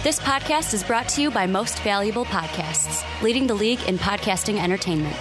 This podcast is brought to you by Most Valuable Podcasts, leading the league in podcasting entertainment.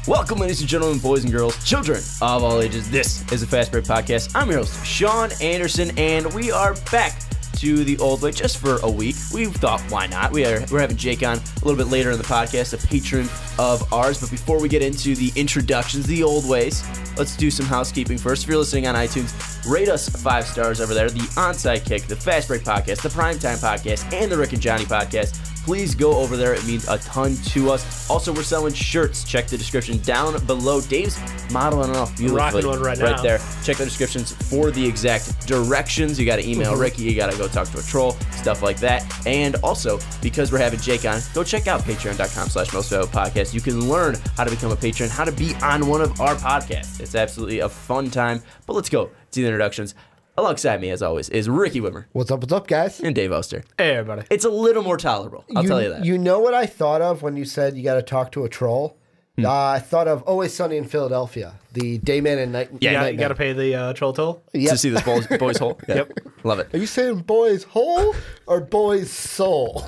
Welcome, ladies and gentlemen, boys and girls, children of all ages. This is the Fast Break Podcast. I'm your host, Sean Anderson, and we are back to the old way just for a week. We thought, why not? We're having Jake on a little bit later in the podcast, a patron of ours. But before we get into the introductions, the old ways, let's do some housekeeping first. If you're listening on iTunes, rate us 5 stars over there. The Onside Kick, the Fast Break Podcast, the Primetime Podcast, and the Rick and Johnny Podcast. Please go over there. It means a ton to us. Also, we're selling shirts. Check the description down below. Dave's modeling off beautifully rocking one right now. there. Check the descriptions for the exact directions. You got to email Ricky. You got to go talk to a troll, stuff like that. And also, because we're having Jake on, go check out patreon.com/mostvaluablepodcast. You can learn how to become a patron, how to be on one of our podcasts. It's absolutely a fun time. But let's go to the introductions. Alongside me, as always, is Ricky Wimmer. What's up, guys? And Dave Oster. Hey, everybody. It's a little more tolerable, I'll tell you that. You know what I thought of when you said you got to talk to a troll? I thought of Always Sunny in Philadelphia, the Dayman and Night. Yeah, you got to pay the troll toll. Yep. To see this boy's hole? Yeah. Yep. Love it. Are you saying boy's hole or boy's soul?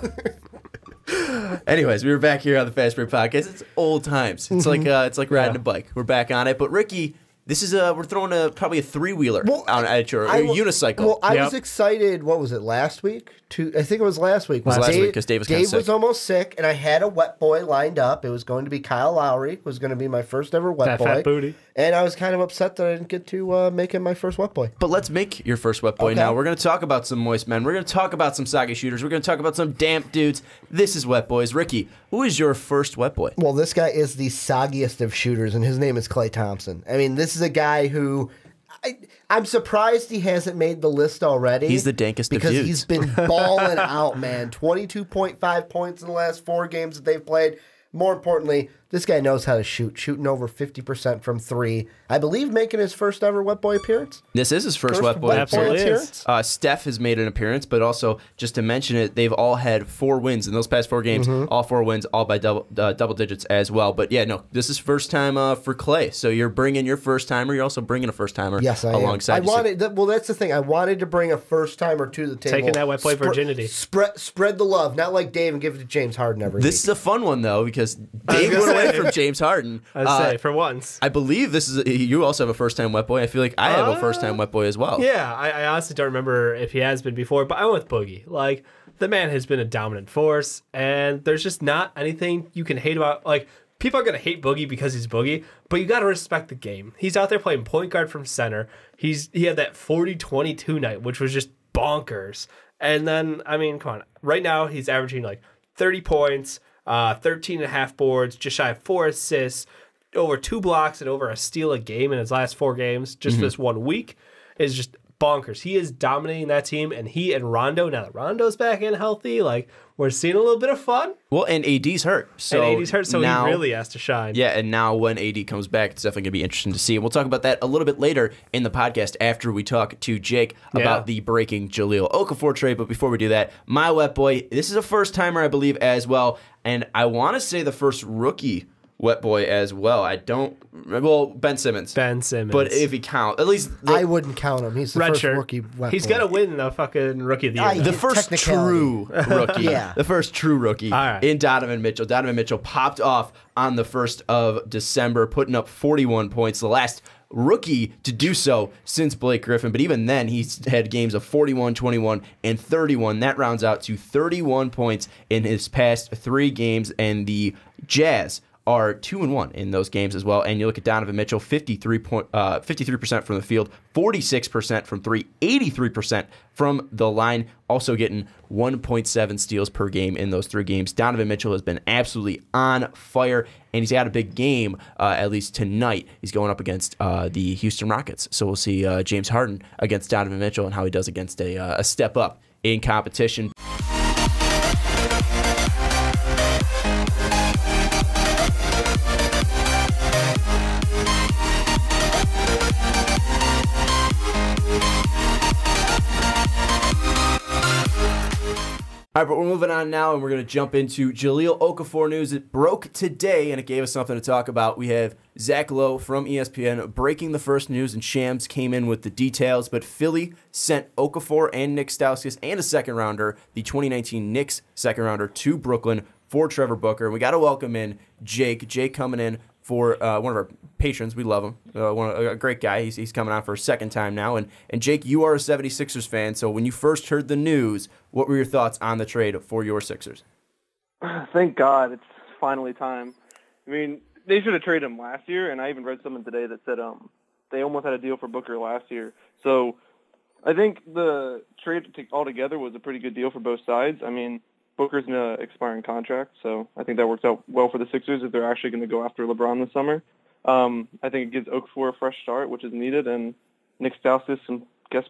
Anyways, we were back here on the Fast Break Podcast. It's old times. It's like riding a bike. We're back on it. But Ricky, this is we're throwing probably a 3-wheeler out at your unicycle. Well, I was excited. What was it, last week? I think it was last week. It was last week because Dave was kind of sick. Dave was almost sick, and I had a wet boy lined up. It was going to be Kyle Lowry. It was going to be my first ever wet boy. Fat booty. And I was kind of upset that I didn't get to make him my first wet boy. But let's make your first wet boy now. We're going to talk about some moist men. We're going to talk about some soggy shooters. We're going to talk about some damp dudes. This is Wet Boys. Ricky, who is your first wet boy? Well, this guy is the soggiest of shooters, and his name is Klay Thompson. I mean, this is a guy who I'm surprised he hasn't made the list already. He's the dankest of dudes. Because he's been balling out, man. 22.5 points in the last 4 games that they've played. More importantly, this guy knows how to shoot, shooting over 50% from 3. I believe making his first ever wet boy appearance. This is his first wet boy appearance. Steph has made an appearance, but also, just to mention it, they've all had 4 wins in those past 4 games. All 4 wins, all by double digits as well. But yeah, no, this is first time for Klay. So you're bringing your first timer. You're also bringing a first timer. Yes, I alongside. am. Well, that's the thing. I wanted to bring a first timer to the table. Taking that wet boy virginity. Spread the love, not like Dave and give it to James Harden every week. This is a fun one though because Dave went away from James Harden. I'd say for once. I believe this is you also have a first time wet boy. I feel like I have a first time wet boy as well. Yeah, I honestly don't remember if he has been before, but I went with Boogie. Like, the man has been a dominant force, and there's just not anything you can hate about. Like, people are going to hate Boogie because he's Boogie, but you got to respect the game. He's out there playing point guard from center. He had that 40-22 night, which was just bonkers. And then, I mean, come on. Right now, he's averaging like 30 points, 13.5 boards, just shy of 4 assists, over 2 blocks, and over a steal a game in his last 4 games. Just this 1 week is just bonkers. He is dominating that team, and he and Rondo, now that Rondo's back in healthy, like, we're seeing a little bit of fun. Well, and AD's hurt. So he really has to shine. Yeah, and now when AD comes back, it's definitely going to be interesting to see. And we'll talk about that a little bit later in the podcast after we talk to Jake about the breaking Jahlil Okafor trade. But before we do that, my wet boy, this is a first-timer, I believe, as well. And I want to say the first rookie wet boy as well. Ben Simmons. But if he counts, at least I wouldn't count him. He's the first rookie wet boy. He's gonna win the fucking rookie of the year. The first true rookie. The first true rookie right. in Donovan Mitchell. Donovan Mitchell popped off on the 1st of December, putting up 41 points. The last rookie to do so since Blake Griffin. But even then, he's had games of 41, 21, and 31. That rounds out to 31 points in his past 3 games. And the Jazz are 2-1 in those games as well. And you look at Donovan Mitchell, 53% from the field, 46% from 3, 83% from the line, also getting 1.7 steals per game in those 3 games. Donovan Mitchell has been absolutely on fire, and he's got a big game, at least tonight. He's going up against the Houston Rockets. So we'll see James Harden against Donovan Mitchell and how he does against a step up in competition. All right, but we're moving on now, and we're going to jump into Jahlil Okafor news. It broke today, and it gave us something to talk about. We have Zach Lowe from ESPN breaking the first news, and Shams came in with the details. But Philly sent Okafor and Nick Stauskas and a second-rounder, the 2019 Knicks second-rounder, to Brooklyn for Trevor Booker. We got to welcome in Jake. Jake coming in for one of our patrons. We love him. A great guy. He's coming on for a second time now. And Jake, you are a 76ers fan, so when you first heard the news, what were your thoughts on the trade for your Sixers? Thank God it's finally time. I mean, they should have traded him last year, and I even read something today that said they almost had a deal for Booker last year. So I think the trade altogether was a pretty good deal for both sides. I mean, Booker's in an expiring contract, so I think that works out well for the Sixers if they're actually going to go after LeBron this summer. I think it gives Okafor a fresh start, which is needed, and Nick Stauskas can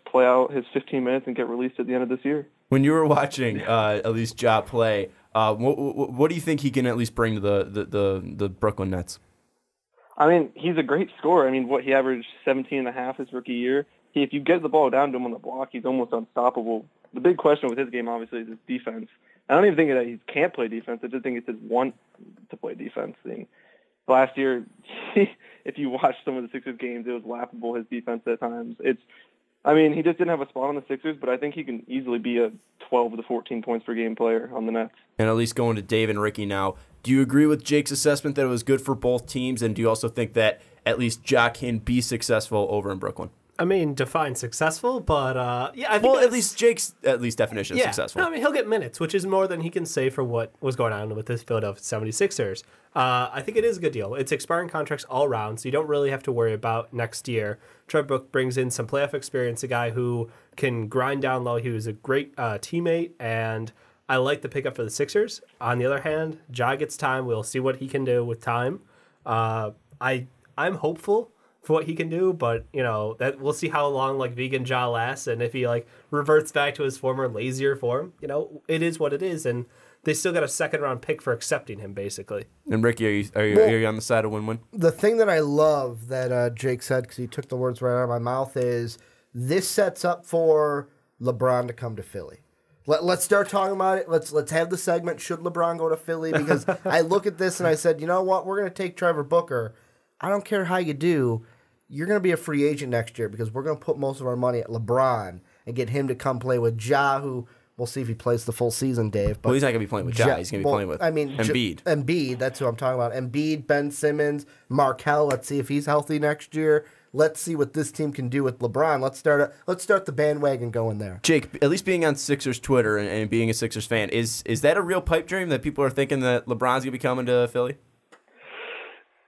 play out his 15 minutes and get released at the end of this year. When you were watching at least Ja play, what do you think he can at least bring to the Brooklyn Nets? I mean, he's a great scorer. I mean, he averaged 17.5 his rookie year. If you get the ball down to him on the block, he's almost unstoppable. The big question with his game, obviously, is his defense. I don't even think that he can't play defense. I just think it's his want to play defense thing. Last year, if you watch some of the Sixers games, it was laughable, his defense at times. He just didn't have a spot on the Sixers, but I think he can easily be a 12 to 14 points per game player on the Nets. And at least going to Dave and Ricky now, do you agree with Jake's assessment that it was good for both teams, and do you also think that at least Ja can be successful over in Brooklyn? I mean, define successful, but yeah, I think well, at least Jake's definition of successful. No, I mean, he'll get minutes, which is more than he can say for what was going on with this Philadelphia 76ers. I think it is a good deal. It's expiring contracts all around, so you don't really have to worry about next year. Trevor Booker brings in some playoff experience, a guy who can grind down low. He was a great teammate, and I like the pickup for the Sixers. On the other hand, Ja gets time. We'll see what he can do with time. I'm hopeful for what he can do, but that we'll see how long vegan Ja lasts, and if he reverts back to his former lazier form. It is what it is, and they still got a second round pick for accepting him, basically. And Ricky, are you on the side of win-win? The thing that I love that Jake said, because he took the words right out of my mouth, is this sets up for LeBron to come to Philly. Let's start talking about it. Let's have the segment, should LeBron go to Philly? Because I look at this and I said, you know what? We're going to take Trevor Booker. I don't care how you do. You're going to be a free agent next year because we're going to put most of our money at LeBron and get him to come play with Ja, who we'll see if he plays the full season, Dave. But he's not going to be playing with Ja. He's going to be playing with Embiid. Embiid, that's who I'm talking about. Embiid, Ben Simmons, Markelle. Let's see if he's healthy next year. Let's see what this team can do with LeBron. Let's start the bandwagon going there. Jake, at least being on Sixers Twitter and being a Sixers fan, is that a real pipe dream that people are thinking that LeBron's going to be coming to Philly?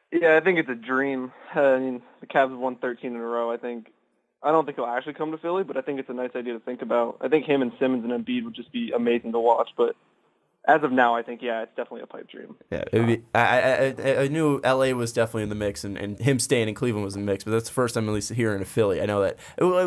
Yeah, I think it's a dream. I mean, the Cavs have won 13 in a row. I don't think he'll actually come to Philly, but I think it's a nice idea to think about. I think him and Simmons and Embiid would just be amazing to watch, but as of now, I think, it's definitely a pipe dream. Yeah, I knew L.A. was definitely in the mix, and him staying in Cleveland was in the mix, but that's the first time at least hearing of Philly. I know that.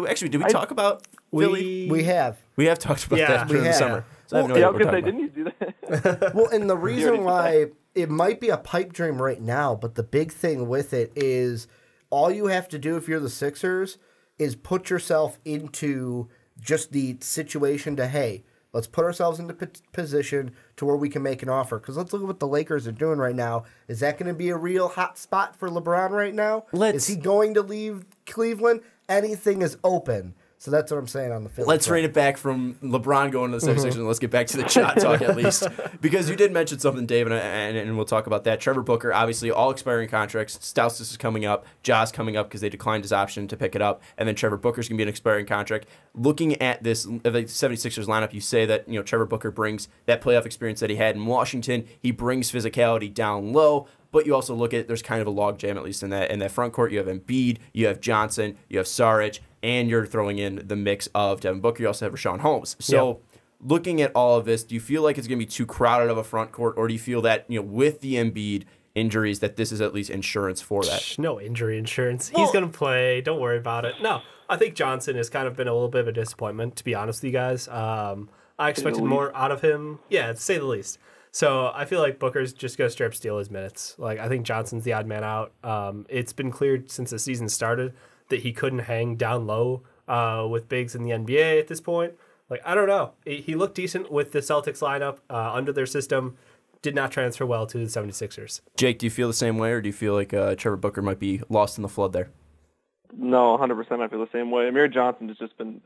Actually, did we talk about Philly? We have. We have talked about that during the summer. So I have no idea what we're talking about. Didn't you do that? Well, and the reason why it might be a pipe dream right now, but the big thing with it is all you have to do if you're the Sixers is put yourself into just the situation to, hey, let's put ourselves into position to where we can make an offer. Because let's look at what the Lakers are doing right now. Is that going to be a real hot spot for LeBron right now? Is he going to leave Cleveland? Anything is open. So that's what I'm saying on the Philly. Let's rein it back from LeBron going to the 76ers and let's get back to the shot talk at least. Because you did mention something, Dave, and we'll talk about that. Trevor Booker, obviously, all expiring contracts. Stauskas is coming up. Ja's coming up because they declined his option to pick it up. And then Trevor Booker's going to be an expiring contract. Looking at this, the 76ers lineup, you say that Trevor Booker brings that playoff experience that he had in Washington. He brings physicality down low. But you also look at there's kind of a logjam, at least in that front court. You have Embiid, you have Johnson, you have Saric, and you're throwing in the mix of Devin Booker. You also have Rashawn Holmes. So looking at all of this, do you feel like it's going to be too crowded of a front court, or do you feel that with the Embiid injuries that this is at least insurance for that? No injury insurance. He's going to play. Don't worry about it. No, I think Johnson has kind of been a little bit of a disappointment, to be honest with you guys. I expected more out of him. Yeah, to say the least. So I feel like Booker's just going to straight up steal his minutes. I think Johnson's the odd man out. It's been cleared since the season started that he couldn't hang down low with bigs in the NBA at this point. Like, I don't know. He looked decent with the Celtics lineup under their system. Did not transfer well to the 76ers. Jake, do you feel the same way, or do you feel like Trevor Booker might be lost in the flood there? No, 100%. I feel the same way. Amir Johnson has just been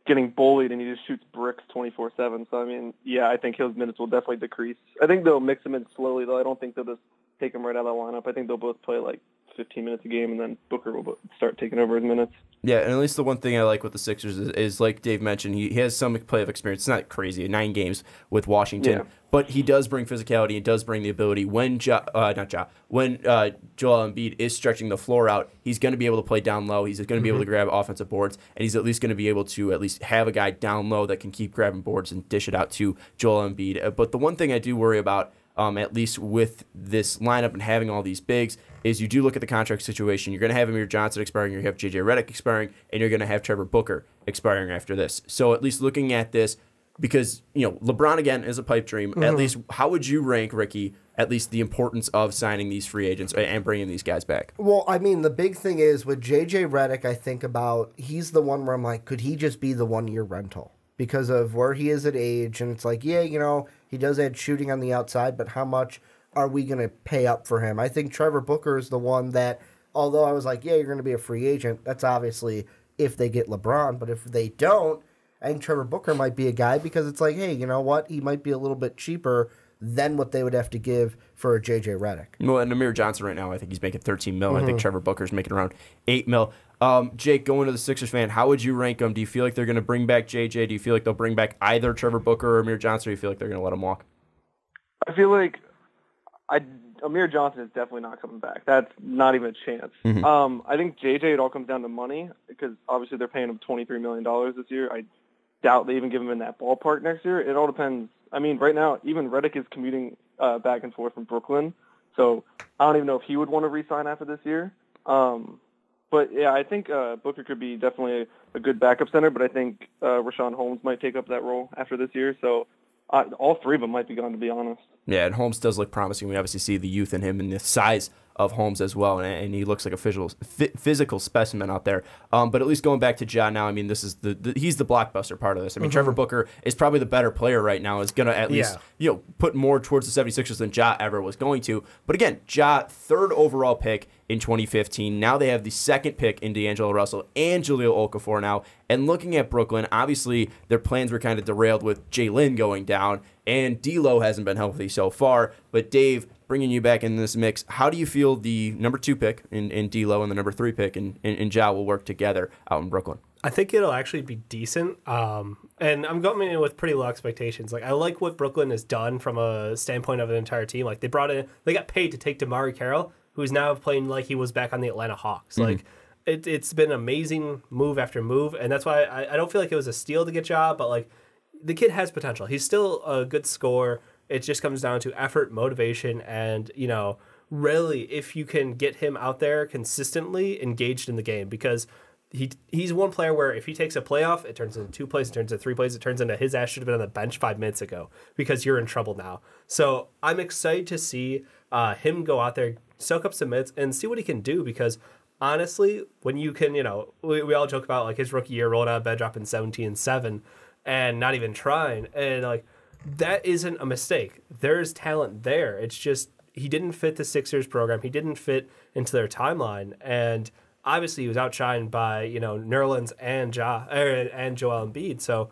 getting bullied, and he just shoots bricks 24/7. So, I mean, yeah, I think his minutes will definitely decrease. I think they'll mix him in slowly, though. I don't think they'll just take him right out of the lineup. I think they'll both play like 15 minutes a game, and then Booker will start taking over his minutes. Yeah, and at least the one thing I like with the Sixers is like Dave mentioned, he has some playoff experience. It's not crazy, 9 games with Washington, but he does bring physicality. He does bring the ability. When Joel Embiid is stretching the floor out, he's going to be able to play down low. He's going to be able to grab offensive boards, and he's at least going to be able to at least have a guy down low that can keep grabbing boards and dish it out to Joel Embiid. But the one thing I do worry about, at least with this lineup and having all these bigs, is you do look at the contract situation. You're going to have Amir Johnson expiring, you're going to have J.J. Redick expiring, and you're going to have Trevor Booker expiring after this. So at least looking at this, because LeBron, again, is a pipe dream, at least how would you rank, Ricky, at least the importance of signing these free agents and bringing these guys back? Well, I mean, the big thing is with J.J. Redick, I think about, he's the one where I'm like, could he just be the one-year rental? Because of where he is at age, and it's like, yeah, he does add shooting on the outside, but how much are we going to pay up for him? I think Trevor Booker is the one that, although I was like, yeah, you're going to be a free agent, that's obviously if they get LeBron, but if they don't, I think Trevor Booker might be a guy because it's like, hey, you know what? He might be a little bit cheaper than what they would have to give for a J.J. Redick. Well, and Amir Johnson right now, I think he's making $13 million. I think Trevor Booker's making around $8 million. Jake, going to the Sixers fan, how would you rank them? Do you feel like they're going to bring back JJ? Do you feel like they'll bring back either Trevor Booker or Amir Johnson, or do you feel like they're going to let him walk? I feel like Amir Johnson is definitely not coming back. That's not even a chance. I think JJ, it all comes down to money, because obviously they're paying him $23 million this year. I doubt they even give him in that ballpark next year. It all depends. I mean, right now, even Redick is commuting back and forth from Brooklyn, so I don't even know if he would want to re-sign after this year. But, yeah, I think Booker could be definitely a good backup center, but I think Rashawn Holmes might take up that role after this year. So all three of them might be gone, to be honest. Yeah, and Holmes does look promising. We obviously see the youth in him and the size of Holmes as well, and he looks like a physical specimen out there. But at least going back to Ja now, I mean, this is he's the blockbuster part of this. I mean, Trevor Booker is probably the better player right now, is going to at least put more towards the 76ers than Ja ever was going to. But again, Ja, 3rd overall pick in 2015. Now they have the 2nd pick in D'Angelo Russell and Jahlil Okafor now. And looking at Brooklyn, obviously their plans were kind of derailed with Jalen going down, and D'Lo hasn't been healthy so far. But Dave, bringing you back in this mix, how do you feel the number 2 pick in D'Lo and the number 3 pick in Ja will work together out in Brooklyn? I think it'll actually be decent. And I'm going in with pretty low expectations. Like, I like what Brooklyn has done from a standpoint of an entire team. Like, they got paid to take DeMarcus Cousins, who's now playing like he was back on the Atlanta Hawks. Like, it's been an amazing move after move, and that's why I don't feel like it was a steal to get Ja, but like, the kid has potential. He's still a good scorer. It just comes down to effort, motivation, and, really, if you can get him out there consistently engaged in the game, because he's one player where if he takes a playoff, it turns into 2 plays, it turns into 3 plays, it turns into his ass should have been on the bench 5 minutes ago because you're in trouble now. So I'm excited to see him go out there, soak up some minutes, and see what he can do, because honestly, when you can, we all joke about like his rookie year rolling out of bed, dropping 17-7 and not even trying, and like, that isn't a mistake. There's talent there. It's just he didn't fit the Sixers program. He didn't fit into their timeline, and obviously he was outshined by Nerlens and Joel Embiid. So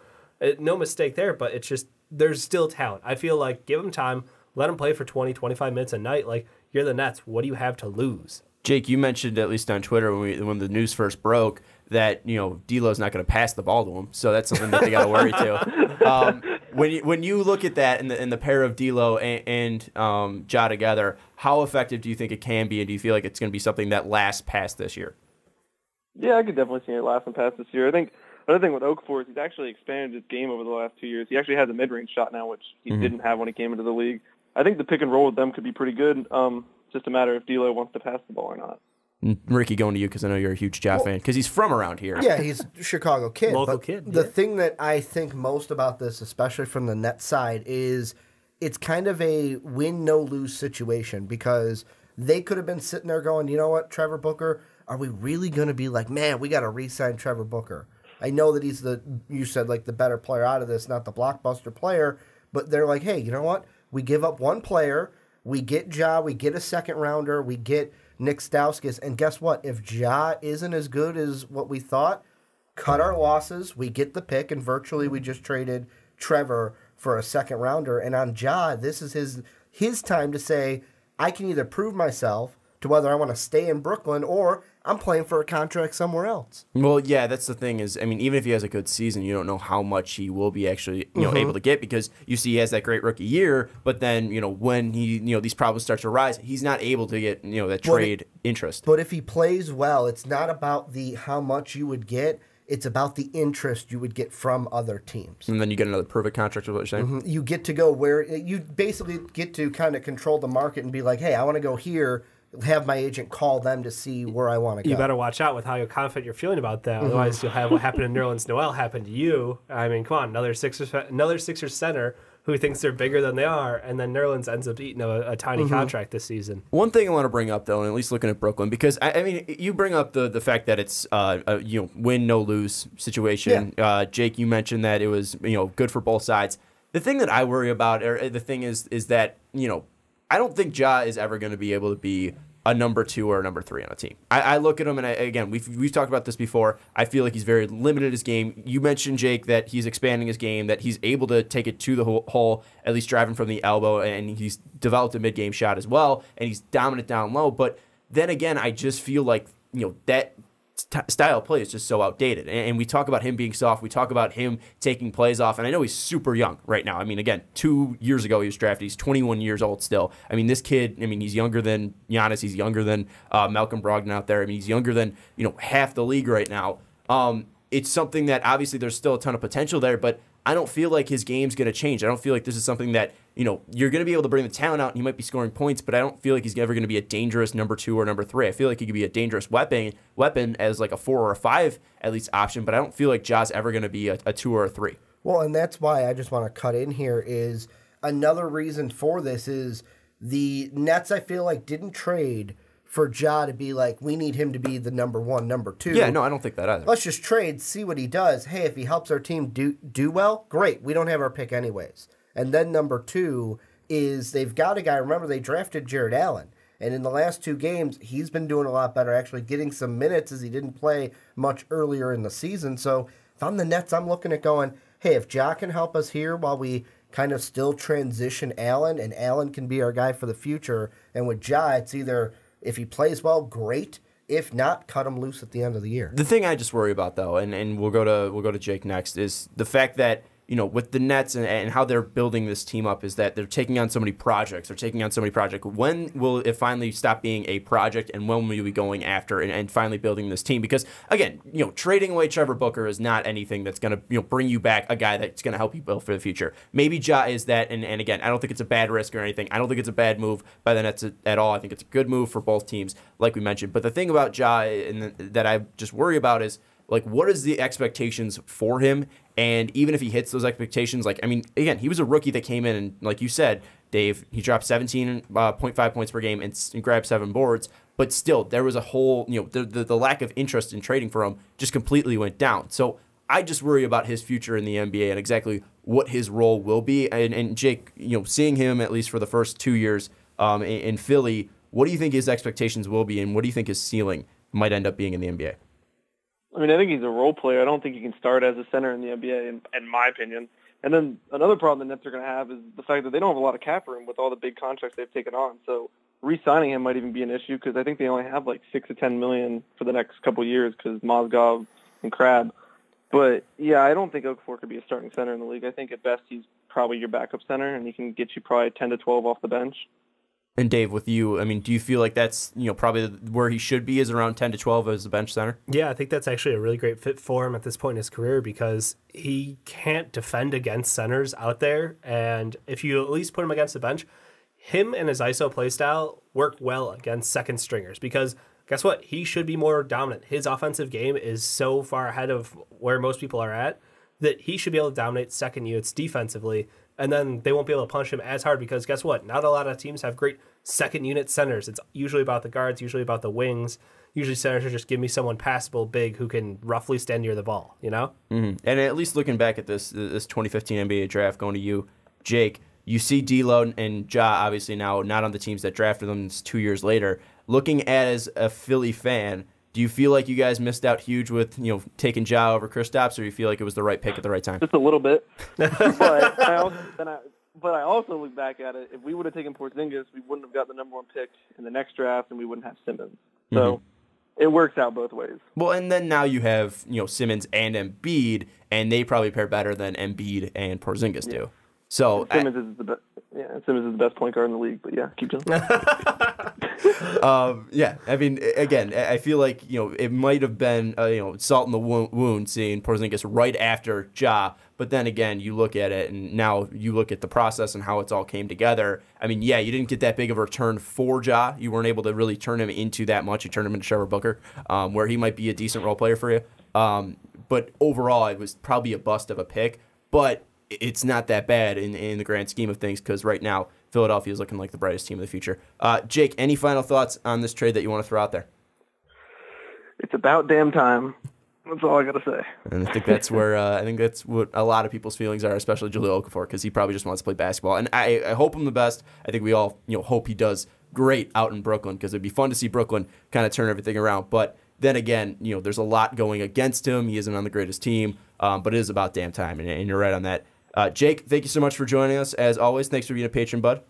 no mistake there. But it's just there's still talent. I feel like give him time, let him play for 20, 25 minutes a night. Like, you're the Nets. What do you have to lose? Jake, you mentioned, at least on Twitter when the news first broke, that D'Lo's not going to pass the ball to him, so that's something that they got to worry to. When you look at that and the pair of D'Lo and Ja together, how effective do you think it can be, and do you feel like it's going to be something that lasts past this year? Yeah, I could definitely see it lasting past this year. I think another thing with Okafor is he's actually expanded his game over the last 2 years. He actually has a mid-range shot now, which he didn't have when he came into the league. I think the pick and roll with them could be pretty good. Just a matter if D'Lo wants to pass the ball or not. Ricky, going to you because I know you're a huge Ja fan, because he's from around here. Yeah, he's a Chicago kid. Local kid. The thing that I think most about this, especially from the Nets side, is it's kind of a win, no lose situation, because they could have been sitting there going, you know what, Trevor Booker, are we really going to be like, man, we got to re-sign Trevor Booker? I know that he's you said like the better player out of this, not the blockbuster player, but they're like, hey, you know what? We give up one player, we get Ja, we get a second rounder, we get Nick Stauskas, and guess what? If Ja isn't as good as what we thought, cut our losses, we get the pick, and virtually we just traded Trevor for a second rounder. And on Ja, this is his time to say, I can either prove myself to whether I want to stay in Brooklyn or I'm playing for a contract somewhere else. Well, yeah, that's the thing is, I mean, even if he has a good season, you don't know how much he will be actually, able to get, because you see he has that great rookie year, but then, when he, these problems start to rise, he's not able to get, that trade interest. But if he plays well, it's not about how much you would get. It's about the interest you would get from other teams. And then you get another perfect contract, is what you're saying? Mm-hmm. You get to go where you basically get to kind of control the market and be like, hey, I want to go here. Have my agent call them to see where I want to go. You better watch out with how confident you're feeling about that. Otherwise, you'll have what happened to Nerlens Noel happen to you. I mean, come on, another Sixers center who thinks they're bigger than they are, and then Nerlens ends up eating a tiny contract this season. One thing I want to bring up, though, and at least looking at Brooklyn, because, I mean, you bring up the fact that it's a win, no-lose situation. Yeah. Jake, you mentioned that it was good for both sides. The thing that I worry about, or the thing is that, I don't think Ja is ever going to be able to be a number 2 or a number 3 on a team. I look at him, and again, we've talked about this before. I feel like he's very limited in his game. You mentioned, Jake, that he's expanding his game, that he's able to take it to the hole, at least driving from the elbow, and he's developed a mid-game shot as well, and he's dominant down low. But then again, I just feel like that style of play is just so outdated. And we talk about him being soft. We talk about him taking plays off. And I know he's super young right now. I mean, again, 2 years ago he was drafted. He's 21 years old still. I mean, this kid, he's younger than Giannis. He's younger than Malcolm Brogdon out there. I mean, he's younger than, half the league right now. It's something that obviously there's still a ton of potential there, but I don't feel like his game's going to change. I don't feel like this is something that, you're going to be able to bring the talent out and he might be scoring points, but I don't feel like he's ever going to be a dangerous number 2 or number 3. I feel like he could be a dangerous weapon as like a 4 or a 5 at least option, but I don't feel like Ja's ever going to be a 2 or a 3. Well, and that's why I just want to cut in here is another reason for this is the Nets, I feel like, didn't trade for Ja to be like, we need him to be the number 1, number 2. Yeah, no, I don't think that either. Let's just trade, see what he does. Hey, if he helps our team do well, great. We don't have our pick anyways. And then number 2 is they've got a guy. Remember, they drafted Jared Allen. And in the last 2 games, he's been doing a lot better, actually getting some minutes as he didn't play much earlier in the season. So if I'm the Nets, I'm looking at going, hey, if Ja can help us here while we kind of still transition Allen, and Allen can be our guy for the future. And with Ja, it's either if he plays well, great. If not, cut him loose at the end of the year. The thing I just worry about, though, and we'll go to Jake next, is the fact that with the Nets and how they're building this team up is that they're taking on so many projects. When will it finally stop being a project, and when will we be going after and finally building this team? Because, again, trading away Trevor Booker is not anything that's going to bring you back a guy that's going to help you build for the future. Maybe Ja is that, and again, I don't think it's a bad risk or anything. I don't think it's a bad move by the Nets at all. I think it's a good move for both teams, like we mentioned. But the thing about Ja and that I just worry about is, like, what is the expectations for him? And even if he hits those expectations, again, he was a rookie that came in and, like you said, Dave, he dropped 17.5 points per game and grabbed 7 boards. But still, there was a whole, the lack of interest in trading for him just completely went down. So I just worry about his future in the NBA and exactly what his role will be. And Jake, seeing him at least for the first 2 years in Philly, what do you think his expectations will be, and what do you think his ceiling might end up being in the NBA? I mean, I think he's a role player. I don't think he can start as a center in the NBA, in my opinion. And then another problem the Nets are going to have is the fact that they don't have a lot of cap room with all the big contracts they've taken on. So re-signing him might even be an issue because I think they only have like $6 to $10 million for the next couple of years because Mozgov and Crabbe. But, yeah, I don't think Okafor could be a starting center in the league. I think at best he's probably your backup center, and he can get you probably 10 to 12 off the bench. And Dave, with you, do you feel like that's probably where he should be, is around 10 to 12 as a bench center? Yeah, I think that's actually a really great fit for him at this point in his career because he can't defend against centers out there. And if you at least put him against the bench, him and his ISO playstyle work well against second stringers because guess what? He should be more dominant. His offensive game is so far ahead of where most people are at that he should be able to dominate second units defensively. And then they won't be able to punch him as hard because guess what? Not a lot of teams have great second unit centers. It's usually about the guards, usually about the wings. Usually centers are just give me someone passable big who can roughly stand near the ball, you know? Mm-hmm. And at least looking back at this 2015 NBA draft, going to you, Jake, you see D'Lo and Ja obviously now not on the teams that drafted them 2 years later. Looking at as a Philly fan, do you feel like you guys missed out huge with taking Ja over Kristaps, or you feel like it was the right pick at the right time? Just a little bit. but I also look back at it. If we would have taken Porzingis, we wouldn't have got the number 1 pick in the next draft, and we wouldn't have Simmons. So it works out both ways. Well, and then now you have Simmons and Embiid, and they probably pair better than Embiid and Porzingis do. So Simmons is the best. Yeah, Simmons is the best point guard in the league. But yeah, keep going. Yeah, I mean, again, I feel like it might have been salt in the wound seeing Porzingis right after Ja, but then again, you look at it, and now you look at the process and how it's all came together. I mean, yeah, you didn't get that big of a return for Ja. You weren't able to really turn him into that much. You turned him into Trevor Booker, where he might be a decent role player for you. But overall, it was probably a bust of a pick, but it's not that bad in the grand scheme of things, because right now Philadelphia is looking like the brightest team of the future. Jake, any final thoughts on this trade that you want to throw out there? It's about damn time. That's all I got to say. And I think that's where that's what a lot of people's feelings are, especially Jahlil Okafor, because he probably just wants to play basketball. And I hope him the best. I think we all hope he does great out in Brooklyn, because it'd be fun to see Brooklyn kind of turn everything around. But then again, there's a lot going against him. He isn't on the greatest team, but it is about damn time, and you're right on that. Jake, thank you so much for joining us. As always, thanks for being a patron, bud.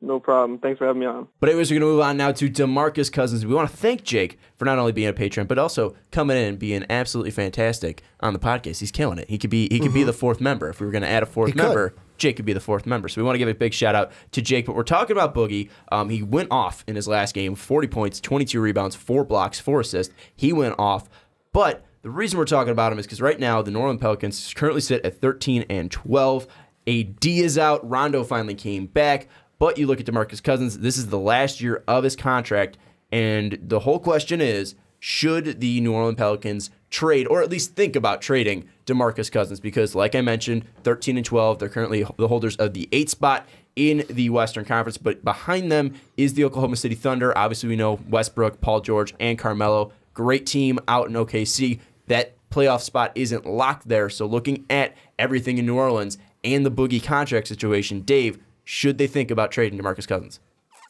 No problem. Thanks for having me on. But anyways, we're going to move on now to DeMarcus Cousins. We want to thank Jake for not only being a patron, but also coming in and being absolutely fantastic on the podcast. He's killing it. He could be the fourth member. If we were going to add a fourth member, Jake could be the fourth member. So we want to give a big shout out to Jake. But we're talking about Boogie. He went off in his last game, 40 points, 22 rebounds, 4 blocks, 4 assists. He went off. But the reason we're talking about him is because right now the New Orleans Pelicans currently sit at 13-12. AD is out. Rondo finally came back. But you look at DeMarcus Cousins, this is the last year of his contract, and the whole question is, should the New Orleans Pelicans trade, or at least think about trading DeMarcus Cousins? Because, like I mentioned, 13-12, they're currently the holders of the 8th spot in the Western Conference, but behind them is the Oklahoma City Thunder. Obviously, we know Westbrook, Paul George, and Carmelo. Great team out in OKC. That playoff spot isn't locked there, so looking at everything in New Orleans and the Boogie contract situation, Dave, should they think about trading DeMarcus Cousins?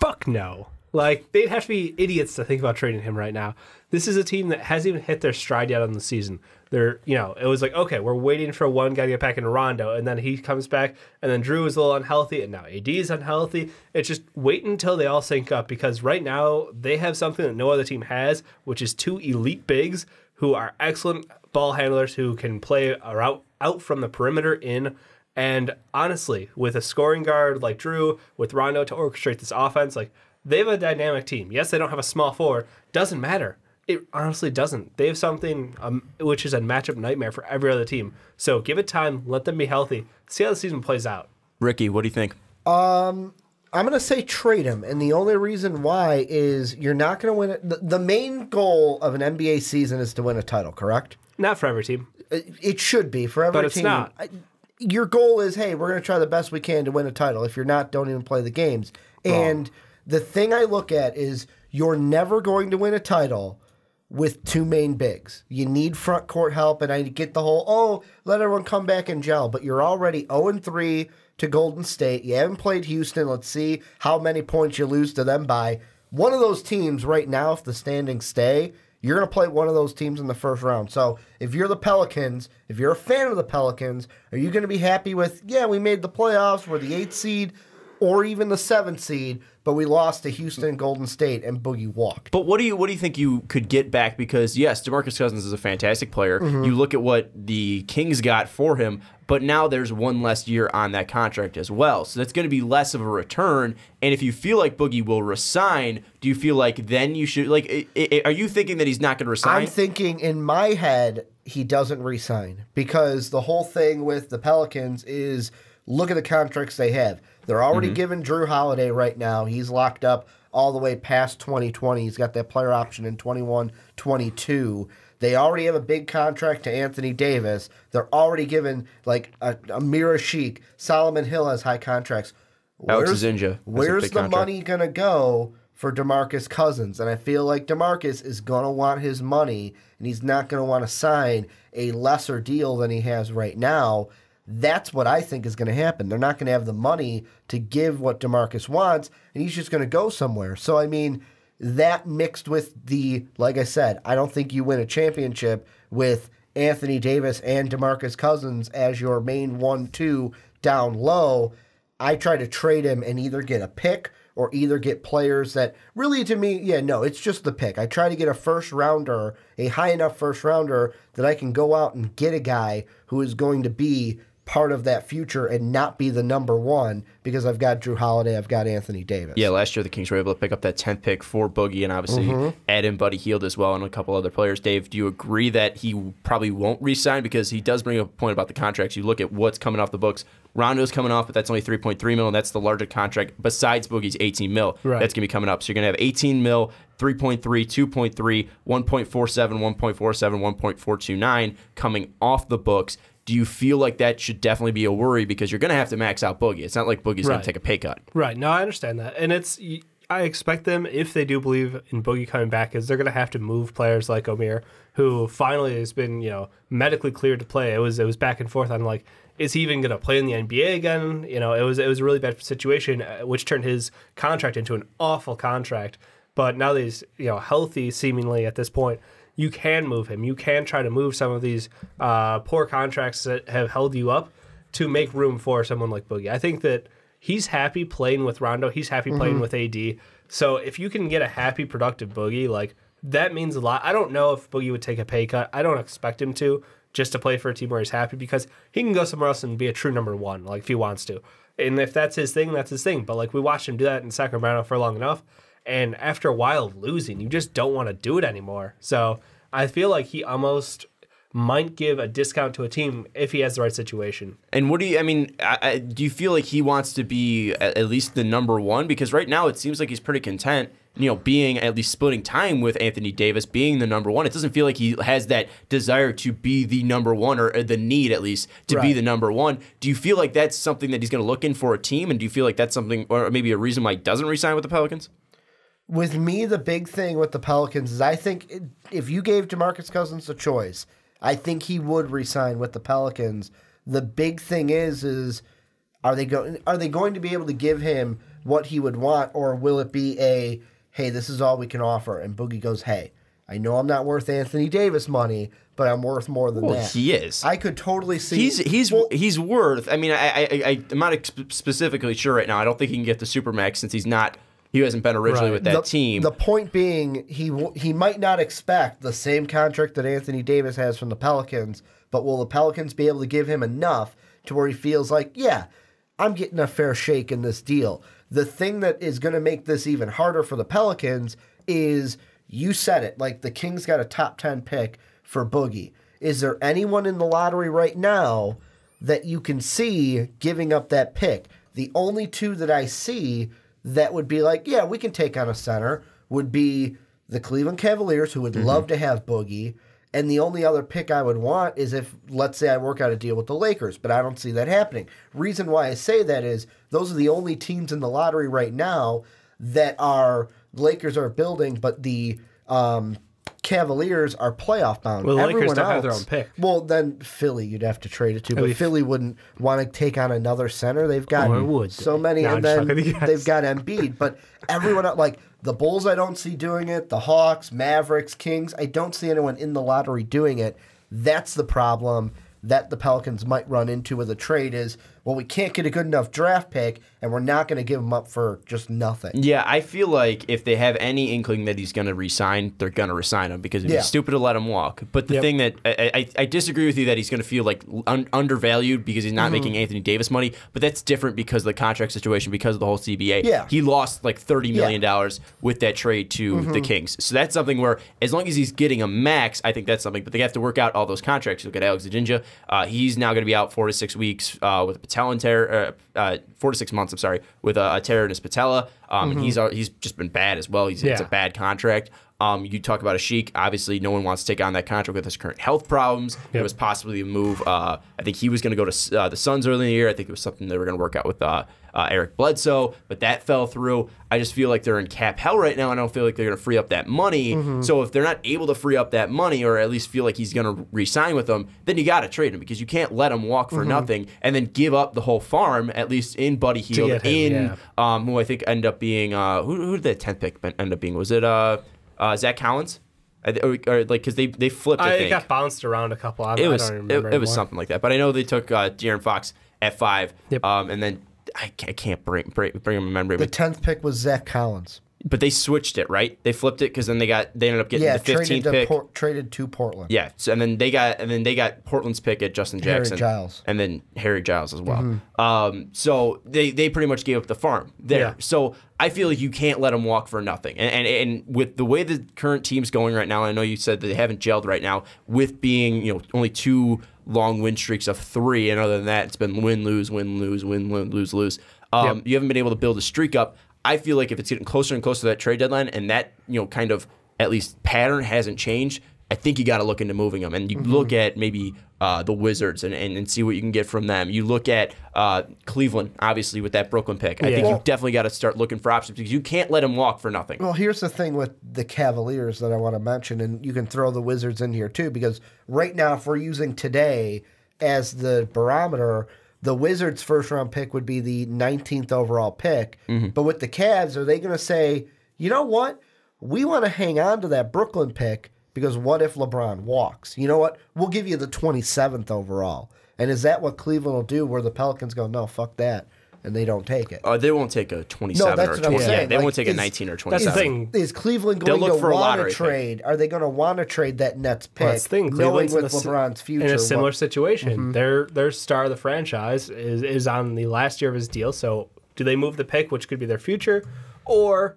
Fuck no. Like, they'd have to be idiots to think about trading him right now. This is a team that hasn't even hit their stride yet on the season. It was like, okay, we're waiting for one guy to get back in Rondo, and then he comes back, and then Drew is a little unhealthy, and now AD is unhealthy. It's just wait until they all sync up, because right now they have something that no other team has, which is 2 elite bigs who are excellent ball handlers who can play out from the perimeter in. And honestly, with a scoring guard like Drew, with Rondo to orchestrate this offense, like, they have a dynamic team. Yes, they don't have a small forward. Doesn't matter. It honestly doesn't. They have something which is a matchup nightmare for every other team. So give it time. Let them be healthy. See how the season plays out. Ricky, what do you think? I'm going to say trade him. And the only reason why is you're not going to win it. The main goal of an NBA season is to win a title, correct? Not for every team. It should be for every team. But it's not. Your goal is, hey, we're going to try the best we can to win a title. If you're not, don't even play the games. And the thing I look at is you're never going to win a title with 2 main bigs. You need front court help, and I get the whole, let everyone come back and gel. But you're already 0-3 to Golden State. You haven't played Houston. Let's see how many points you lose to them by. One of those teams right now, if the standings stay, you're going to play one of those teams in the first round. So if you're the Pelicans, if you're a fan of the Pelicans, are you going to be happy with, we made the playoffs, we're the 8th seed, or even the 7th seed, but we lost to Houston and Golden State, and Boogie walked? But what do you think you could get back? Because, yes, DeMarcus Cousins is a fantastic player. Mm-hmm. You look at what the Kings got for him, but now there's one less year on that contract as well. So that's going to be less of a return. And if you feel like Boogie will resign, do you feel like then you should, are you thinking that he's not going to resign? I'm thinking in my head he doesn't resign, because the whole thing with the Pelicans is look at the contracts they have. They're already giving Drew Holiday right now. He's locked up all the way past 2020. He's got that player option in 21-22. They already have a big contract to Anthony Davis. They're already giving, like, Amira Sheik. Solomon Hill has high contracts. Alex Zinja. Where's the money going to go for DeMarcus Cousins? And I feel like DeMarcus is going to want his money, and he's not going to want to sign a lesser deal than he has right now. That's what I think is going to happen. They're not going to have the money to give what DeMarcus wants, and he's just going to go somewhere. So, I mean, that mixed with like I said, I don't think you win a championship with Anthony Davis and DeMarcus Cousins as your main 1-2 down low. I try to trade him and either get a pick or either get players that really, to me, it's just the pick. I try to get a first rounder, a high enough first rounder that I can go out and get a guy who is going to be part of that future and not be the number one because I've got Drew Holiday, I've got Anthony Davis. Yeah, last year the Kings were able to pick up that 10th pick for Boogie and obviously add in Buddy Hield as well and a couple other players. Dave, do you agree that he probably won't re-sign? Because he does bring up a point about the contracts. You look at what's coming off the books. Rondo's coming off, but that's only $3.3 million. That's the larger contract besides Boogie's $18 million. Right. That's going to be coming up. So you're going to have $18 million, 3.3, 2.3, 1.47, 1.47, 1.429 coming off the books. Do you feel like that should definitely be a worry because you're going to have to max out Boogie? It's not like Boogie's going to take a pay cut. Right. No, I understand that. And I expect them, if they do believe in Boogie coming back, is they're going to have to move players like Omer, who finally has been, medically cleared to play. It was back and forth on is he even going to play in the NBA again? It was a really bad situation, which turned his contract into an awful contract. But now that he's healthy, seemingly at this point, you can move him. You can try to move some of these poor contracts that have held you up to make room for someone like Boogie. I think that he's happy playing with Rondo. He's happy playing with AD. So if you can get a happy, productive Boogie, that means a lot. I don't know if Boogie would take a pay cut. I don't expect him to, just to play for a team where he's happy, because he can go somewhere else and be a true number one, if he wants to. And if that's his thing, that's his thing. But we watched him do that in Sacramento for long enough. And after a while of losing, you just don't want to do it anymore. So I feel like he almost might give a discount to a team if he has the right situation. And what do you, do you feel like he wants to be at least the number one? Because right now it seems like he's pretty content, being at least splitting time with Anthony Davis, being the number one. It doesn't feel like he has that desire to be the number one or the need at least to be the number one. Do you feel like that's something that he's going to look in for a team? And do you feel like that's something, or maybe a reason why he doesn't re-sign with the Pelicans? With me, the big thing with the Pelicans is I think if you gave DeMarcus Cousins a choice, I think he would re-sign with the Pelicans. The big thing is are they going to be able to give him what he would want, or will it be hey, this is all we can offer, and Boogie goes, hey, I know I'm not worth Anthony Davis money, but I'm worth more than that. He is. I could totally see he's worth. I'm not specifically sure right now. I don't think he can get the Supermax since he hasn't been originally with that team. The point being, he might not expect the same contract that Anthony Davis has from the Pelicans, but will the Pelicans be able to give him enough to where he feels like, yeah, I'm getting a fair shake in this deal? The thing that is going to make this even harder for the Pelicans is, you said it, the Kings got a top 10 pick for Boogie. Is there anyone in the lottery right now that you can see giving up that pick? The only two that I see that would be yeah, we can take on a center would be the Cleveland Cavaliers, who would love to have Boogie. And the only other pick I would want is if, let's say, I work out a deal with the Lakers, but I don't see that happening. Reason why I say that is those are the only teams in the lottery right now that Lakers are building, but the Cavaliers are playoff bound. Well, the Everyone Lakers don't else, have their own pick. Well, then Philly, you'd have to trade it to. But Philly wouldn't want to take on another center. They've got so many, and then they've got Embiid. But everyone else, the Bulls, I don't see doing it. The Hawks, Mavericks, Kings, I don't see anyone in the lottery doing it. That's the problem that the Pelicans might run into with a trade is, well, we can't get a good enough draft pick, and we're not going to give him up for just nothing. Yeah, I feel like if they have any inkling that he's going to resign, they're going to resign him because it'd be stupid to let him walk. But the thing that I disagree with you that he's going to feel undervalued because he's not making Anthony Davis money, but that's different because of the contract situation, because of the whole CBA. Yeah. He lost $30 million with that trade to the Kings. So that's something where, as long as he's getting a max, I think that's something. But they have to work out all those contracts. Look at Alex Zinja. He's now going to be out 4 to 6 weeks with a patella tear, 4 to 6 months, with a tear in his patella. He's just been bad as well. It's a bad contract. You talk about a Sheik. Obviously, no one wants to take on that contract with his current health problems. It was possibly a move. I think he was going to go to the Suns early in the year. I think it was something they were going to work out with Eric Bledsoe, but that fell through. I just feel like they're in cap hell right now, and I don't feel like they're going to free up that money. So if they're not able to free up that money, or at least feel like he's going to re-sign with them, then you got to trade him, because you can't let him walk for nothing and then give up the whole farm, at least in Buddy Hield, who I think ended up being who did that 10th pick end up being? Was it Zach Collins? Because they flipped. It got bounced around a couple. I don't remember. It was something like that. But I know they took De'Aaron Fox at 5, and then I can't bring him in memory. The 10th pick was Zach Collins. But they switched it, right? They flipped it because then they ended up getting the 15th pick. Traded to Portland. Yeah, so, and then they got Portland's pick at Justin Jackson, Giles, and then Harry Giles as well. So they pretty much gave up the farm there. Yeah. So I feel like you can't let them walk for nothing. And with the way the current team's going right now, I know you said that they haven't gelled right now, with being only 2 long win streaks of 3, and other than that, it's been win lose win lose win lose lose. You haven't been able to build a streak up. I feel like if it's getting closer and closer to that trade deadline, and that kind of at least pattern hasn't changed, I think you got to look into moving them. And you look at maybe the Wizards and see what you can get from them. You look at Cleveland, obviously, with that Brooklyn pick. I think you definitely got to start looking for options, because you can't let them walk for nothing. Well, here's the thing with the Cavaliers that I want to mention, and you can throw the Wizards in here too, because right now, if we're using today as the barometer, the Wizards' first-round pick would be the 19th overall pick. But with the Cavs, are they going to say, you know what? We want to hang on to that Brooklyn pick, because what if LeBron walks? You know what? We'll give you the 27th overall. And is that what Cleveland will do, where the Pelicans go, no, fuck that, and they don't take it? They won't take a 27 or a 20. Yeah, they won't take a 19 or 27. That's the thing. Is Cleveland going to want to trade? Are they going to want to trade that Nets pick, that's the thing. knowing with LeBron's future? In a similar situation. Their star of the franchise is on the last year of his deal, so do they move the pick, which could be their future, or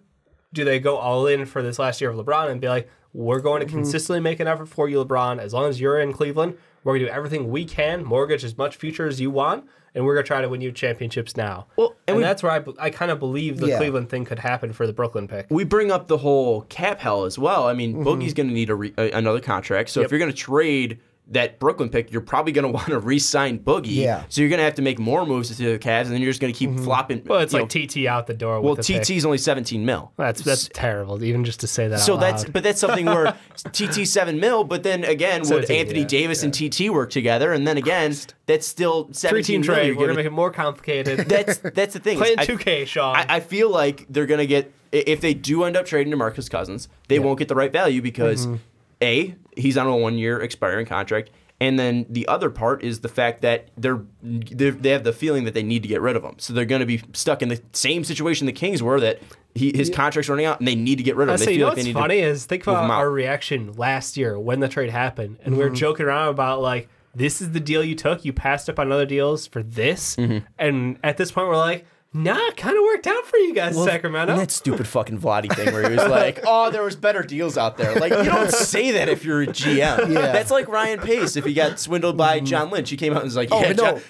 do they go all in for this last year of LeBron and be like, we're going to consistently make an effort for you, LeBron, as long as you're in Cleveland, we're going to do everything we can, mortgage as much future as you want, and we're going to try to win you championships now. Well, and that's where I kind of believe the Cleveland thing could happen for the Brooklyn pick. We bring up the whole cap hell as well. I mean, Boogie's going to need another contract, so if you're going to trade that Brooklyn pick, you're probably going to want to re-sign Boogie. Yeah. So you're going to have to make more moves to the Cavs, and then you're just going to keep flopping. Well, it's like TT out the door. Well, TT's only $17 million. That's terrible, even just to say that. So out loud. that's something where TT $7 million, but then again, would Anthony Davis and TT work together? And then again, that's still $17 million. Trade. We're going to make it more complicated. That's the thing. Playing 2K, Sean. I feel like they're going to get, if they do end up trading DeMarcus Cousins, they won't get the right value, because A, he's on a 1-year expiring contract. And then the other part is the fact that they have the feeling that they need to get rid of him. So they're going to be stuck in the same situation the Kings were, that his contract's running out and they need to get rid of him. They feel like what's funny is, think about our reaction last year when the trade happened. And we were joking around about, like, this is the deal you took. You passed up on other deals for this. And at this point, we're like, nah, it kind of worked out for you guys, Sacramento. And that stupid fucking Vlade thing where he was like, oh, there was better deals out there. Like, you don't say that if you're a GM. Yeah. That's like Ryan Pace if he got swindled by John Lynch. He came out and was like,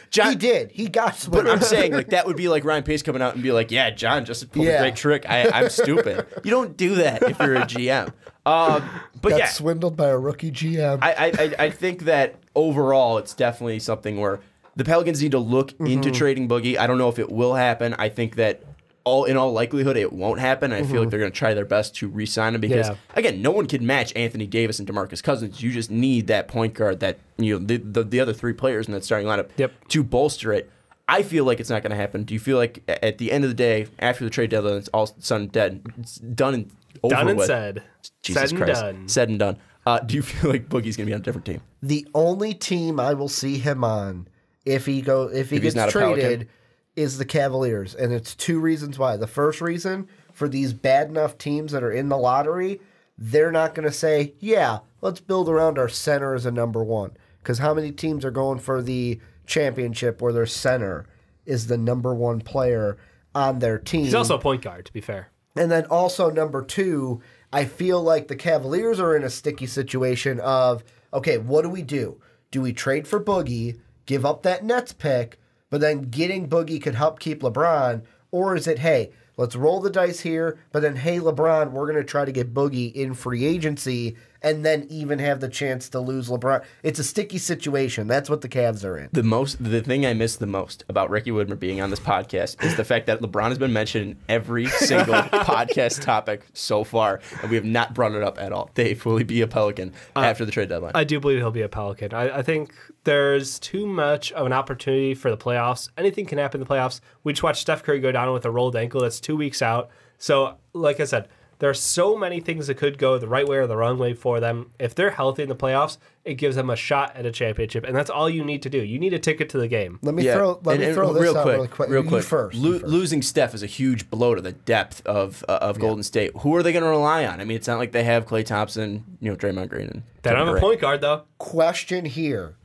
John, he did. He got swindled. But I'm saying, like, that would be like Ryan Pace coming out and be like, yeah, John just pulled a great trick. I'm stupid. You don't do that if you're a GM. But swindled by a rookie GM. I think that overall it's definitely something where the Pelicans need to look into trading Boogie. I don't know if it will happen. I think that in all likelihood it won't happen. I feel like they're going to try their best to re-sign him, because again, no one can match Anthony Davis and DeMarcus Cousins. You just need that point guard, that the other 3 players in that starting lineup to bolster it. I feel like it's not going to happen. Do you feel like at the end of the day, after the trade deadline, it's all sudden dead, it's done and over done and with? said. Jesus said Christ. and done. Said and done. Do you feel like Boogie's going to be on a different team? The only team I will see him on, if he gets traded, is the Cavaliers, and it's 2 reasons why. The first reason, for these bad enough teams that are in the lottery, they're not going to say, yeah, let's build around our center as a number 1. Because how many teams are going for the championship where their center is the number 1 player on their team? He's also a point guard, to be fair. And then also number 2, I feel like the Cavaliers are in a sticky situation of, okay, what do? Do we trade for Boogie, give up that Nets pick, but then getting Boogie could help keep LeBron? Or is it, hey, let's roll the dice here, but then, hey, LeBron, we're going to try to get Boogie in free agency and then even have the chance to lose LeBron. It's a sticky situation. That's what the Cavs are in. The thing I miss the most about Ricky Widmer being on this podcast is the fact that LeBron has been mentioned in every single podcast topic so far, and we have not brought it up at all. Dave, will he be a Pelican after the trade deadline? I do believe he'll be a Pelican. I think there's too much of an opportunity for the playoffs. Anything can happen in the playoffs. We just watched Steph Curry go down with a rolled ankle. That's 2 weeks out. So, like I said, there are so many things that could go the right way or the wrong way for them. If they're healthy in the playoffs, it gives them a shot at a championship, and that's all you need to do. You need a ticket to the game. Let me throw this out really quick. You first. Losing Steph is a huge blow to the depth of Golden State. Who are they going to rely on? I mean, it's not like they have Klay Thompson, Draymond Green, and they don't have a point guard though. Question here.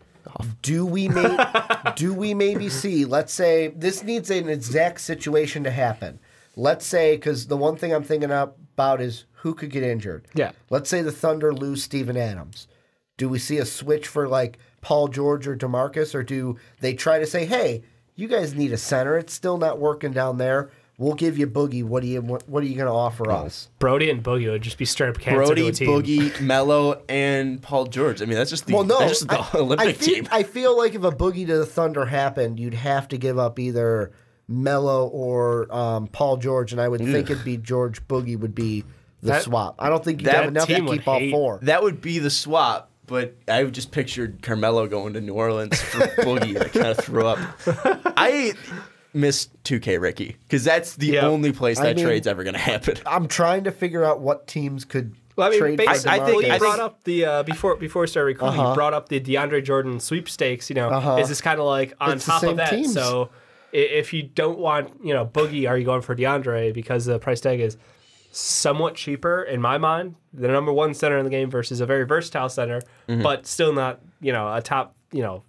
Do we maybe see, let's say, this needs an exact situation to happen. Let's say, because the one thing I'm thinking about is who could get injured. Yeah. Let's say the Thunder lose Steven Adams. Do we see a switch for like Paul George or DeMarcus, or do they try to say, hey, you guys need a center. It's still not working down there. We'll give you Boogie. What are you going to offer us? Brody and Boogie would just be straight up cancer to a team. Boogie, Melo, and Paul George. I mean, that's just the Olympic team. I feel like if a Boogie to the Thunder happened, you'd have to give up either Melo or Paul George, and I would think it'd be George Boogie would be the swap. I don't think you'd have enough to keep all four. That would be the swap, but I just pictured Carmelo going to New Orleans for Boogie. I kind of threw up. I miss 2K Ricky, because that's the only place that trade's ever going to happen. I'm trying to figure out what teams could trade. I think you brought up the before we started recording. You brought up the DeAndre Jordan sweepstakes. Is this kind of like on top of that? Teams. So if you don't want Boogie, are you going for DeAndre because the price tag is somewhat cheaper in my mind? The number one center in the game versus a very versatile center, but still not a top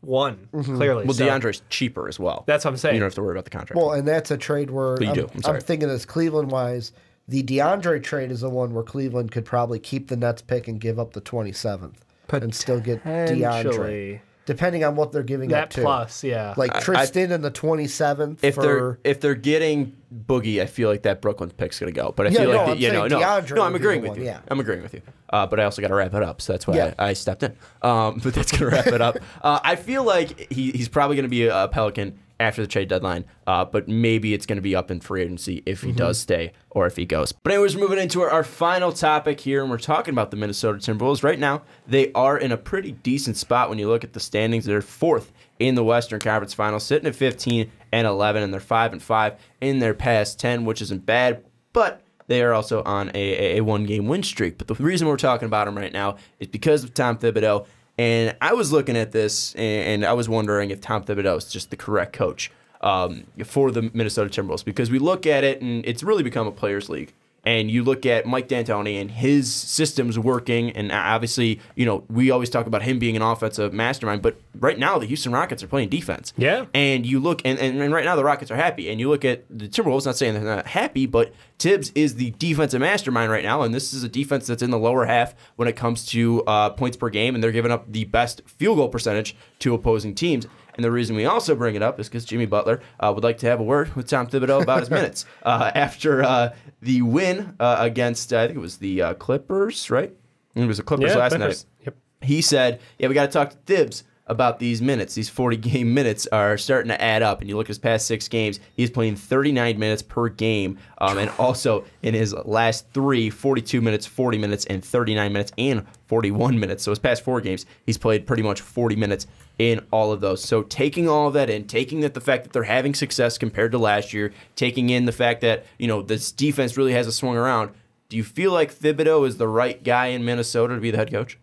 one clearly. Well, DeAndre's cheaper as well. That's what I'm saying. You don't have to worry about the contract. Well, and that's a trade where I'm thinking this Cleveland-wise. The DeAndre trade is the one where Cleveland could probably keep the Nets pick and give up the 27th and still get DeAndre. Depending on what they're giving up to. That plus, yeah. Like Tristan in the 27th. If they're getting Boogie, I feel like that Brooklyn pick's going to go. But I feel like I'm agreeing with you. I'm agreeing with you. But I also got to wrap it up, so that's why I stepped in. But that's going to wrap it up. I feel like he's probably going to be a Pelican after the trade deadline, but maybe it's going to be up in free agency if he does stay or if he goes. But anyways, moving into our final topic here, and we're talking about the Minnesota Timberwolves. Right now, they are in a pretty decent spot when you look at the standings. They're fourth in the Western Conference Finals, sitting at 15-11, and they're 5-5 in their past 10, which isn't bad, but they are also on a one-game win streak. But the reason we're talking about them right now is because of Tom Thibodeau. And I was looking at this, and I was wondering if Tom Thibodeau is just the correct coach for the Minnesota Timberwolves, because we look at it, and it's really become a players' league. And you look at Mike D'Antoni and his systems working, and obviously, we always talk about him being an offensive mastermind, but right now the Houston Rockets are playing defense. Yeah. And you look, and right now the Rockets are happy, and you look at the Timberwolves, not saying they're not happy, but Tibbs is the defensive mastermind right now, and this is a defense that's in the lower half when it comes to points per game, and they're giving up the best field goal percentage to opposing teams. And the reason we also bring it up is because Jimmy Butler would like to have a word with Tom Thibodeau about his minutes after the win against, I think it was the Clippers, right? It was the Clippers last night. Yep. He said, we got to talk to Thibs about these minutes. These 40-game minutes are starting to add up. And you look at his past 6 games, he's playing 39 minutes per game. And also in his last 3, 42 minutes, 40 minutes, and 39 minutes, and 41 minutes. So his past 4 games, he's played pretty much 40 minutes in all of those. So taking all of that in, taking the fact that they're having success compared to last year, taking in the fact that, this defense really has a swung around, do you feel like Thibodeau is the right guy in Minnesota to be the head coach?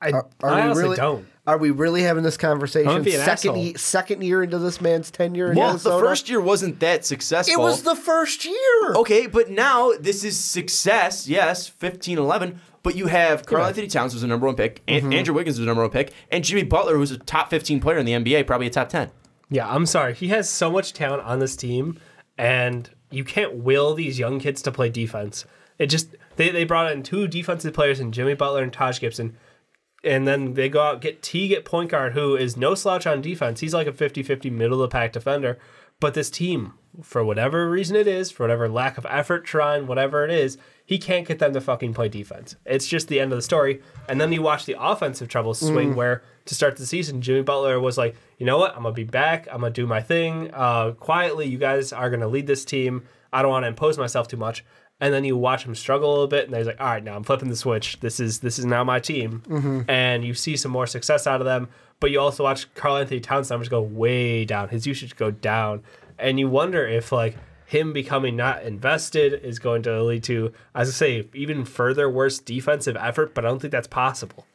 I honestly don't. Are we really having this conversation? Second year into this man's tenure in Minnesota? Well, the first year wasn't that successful. It was the first year. Okay, but now this is success, yes, 15-11, but you have Karl Anthony Towns was the number 1 pick, Andrew Wiggins was the number 1 pick, and Jimmy Butler, who's a top 15 player in the NBA, probably a top 10. Yeah, I'm sorry. He has so much talent on this team, and you can't will these young kids to play defense. It just they brought in 2 defensive players in Jimmy Butler and Taj Gibson. And then they go out, get Teague at point guard, who is no slouch on defense. He's like a 50-50 middle-of-the-pack defender. But this team for whatever reason it is, for whatever lack of effort trying, whatever it is, he can't get them to fucking play defense. It's just the end of the story. And then you watch the offensive troubles swing where to start the season, Jimmy Butler was like, you know what? I'm going to be back. I'm going to do my thing. Quietly, you guys are going to lead this team. I don't want to impose myself too much. And then you watch him struggle a little bit, and he's like, all right, now I'm flipping the switch. This is now my team. And you see some more success out of them. But you also watch Karl-Anthony Towns' numbers go way down. His usage go down. And you wonder if, like, him becoming not invested is going to lead to, as I say, even further worse defensive effort, but I don't think that's possible.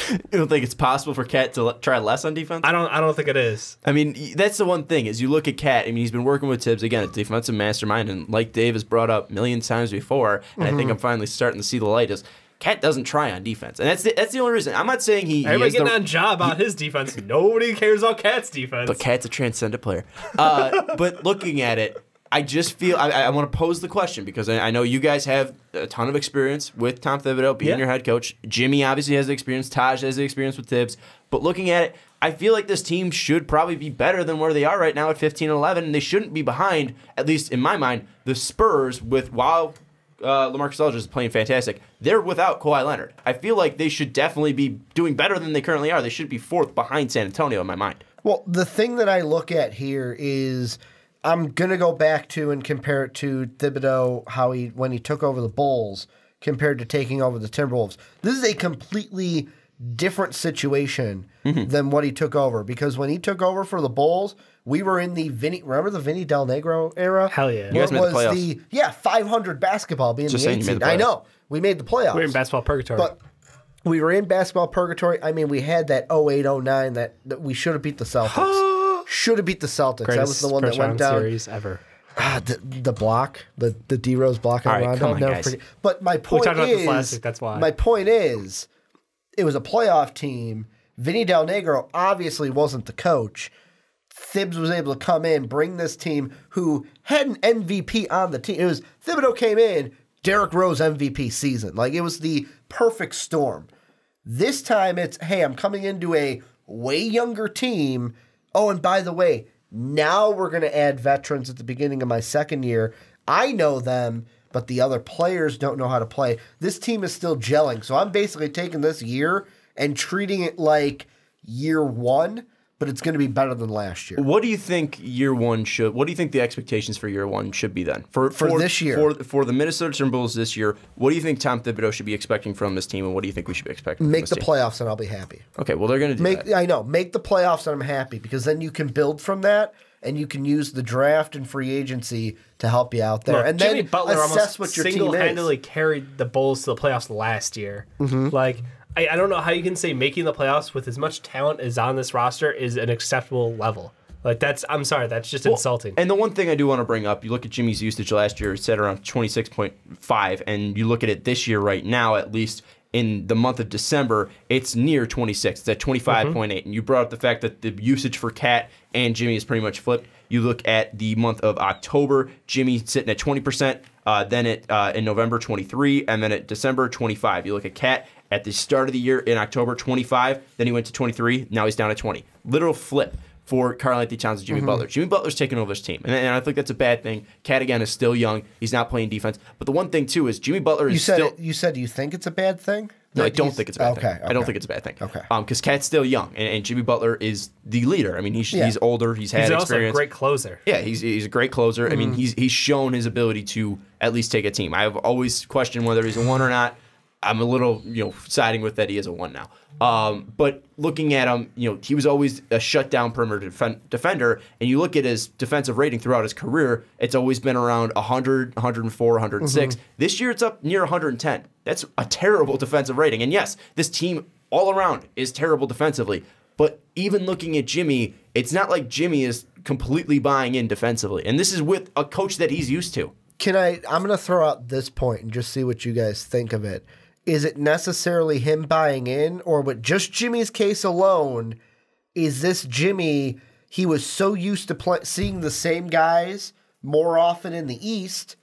You don't think it's possible for Cat to try less on defense? I don't think it is. I mean, that's the one thing, is you look at Cat, I mean, he's been working with Tibbs, again, a defensive mastermind, and like Dave has brought up a million times before, and I think I'm finally starting to see the light, is Cat doesn't try on defense. And that's the only reason. I'm not saying Everybody getting on job on his defense. Nobody cares about Cat's defense. But Cat's a transcendent player. But looking at it, I just feel I want to pose the question because I know you guys have a ton of experience with Tom Thibodeau being your head coach. Jimmy obviously has the experience. Taj has the experience with Tibbs. But looking at it, I feel like this team should probably be better than where they are right now at 15-11, and they shouldn't be behind, at least in my mind, the Spurs while LaMarcus Aldridge is playing fantastic. They're without Kawhi Leonard. I feel like they should definitely be doing better than they currently are. They should be fourth behind San Antonio in my mind. Well, the thing that I look at here is I'm going to go back to and compare it to Thibodeau, when he took over the Bulls compared to taking over the Timberwolves. This is a completely different situation than what he took over, because when he took over for the Bulls, we were in the remember the Vinny Del Negro era? Hell yeah. You guys made the playoffs. 500 basketball being Just the saying 8 you made seed. the I playoffs. know. We made the playoffs. We're in basketball purgatory. But we were in basketball purgatory. I mean, we had that 08-09 that we should have beat the Celtics. Should have beat the Celtics. Greatest That was the one that went down. series ever. The block, the D-Rose block on All right, Rondo. come on, Never guys. forget. But my We point talked about is, this last week, that's why. My point is, it was a playoff team. Vinny Del Negro obviously wasn't the coach. Thibs was able to come in, bring this team who had an MVP on the team. It was Thibodeau came in, Derrick Rose MVP season. Like, it was the perfect storm. This time it's, hey, I'm coming into a way younger team. Oh, and by the way, now we're going to add veterans at the beginning of my second year. I know them, but the other players don't know how to play. This team is still gelling. So I'm basically taking this year and treating it like year one, but it's going to be better than last year. What do you think what do you think the expectations for year one should be then? For this year? For the Minnesota Timberwolves this year, what do you think Tom Thibodeau should be expecting from this team, and what do you think we should be expecting Make from the this team? playoffs and I'll be happy. Okay, well, they're going to do that. I know. Make the playoffs and I'm happy, because then you can build from that and you can use the draft and free agency to help you out there. Look, and Jimmy then Butler assess almost what your team single-handedly is. carried the Bulls to the playoffs last year. Like, I don't know how you can say making the playoffs with as much talent as on this roster is an acceptable level. Like, I'm sorry, that's just insulting. And the one thing I do want to bring up, you look at Jimmy's usage last year, it said around 26.5, and you look at it this year right now, at least in the month of December, it's near 26. It's at 25.8. And you brought up the fact that the usage for Cat and Jimmy is pretty much flipped. You look at the month of October, Jimmy sitting at 20%, then in November 23, and then at December 25. You look at Cat at the start of the year in October 25, then he went to 23, now he's down at 20. Literal flip for Karl-Anthony Towns and Jimmy Butler. Jimmy Butler's taking over his team, and I think that's a bad thing. Cat, again, is still young. He's not playing defense. But the one thing, too, is Jimmy Butler is still... You said you think it's a bad thing? No, I don't think it's a bad thing. Okay. I don't think it's a bad thing. Okay. Because Cat's still young, and Jimmy Butler is the leader. I mean, he's older. He's had experience. He's also a great closer. Yeah, he's a great closer. I mean, he's shown his ability to at least take a team. I've always questioned whether he's a one or not. I'm a little, siding with that he is a one now. But looking at him, he was always a shutdown perimeter defender, and you look at his defensive rating throughout his career, it's always been around 100, 104, 106. This year it's up near 110. That's a terrible defensive rating. And yes, this team all around is terrible defensively. But even looking at Jimmy, it's not like Jimmy is completely buying in defensively. And this is with a coach that he's used to. I'm going to throw out this point and just see what you guys think of it. Is it necessarily him buying in, or with just Jimmy's case alone, is this Jimmy, he was so used to seeing the same guys more often in the East,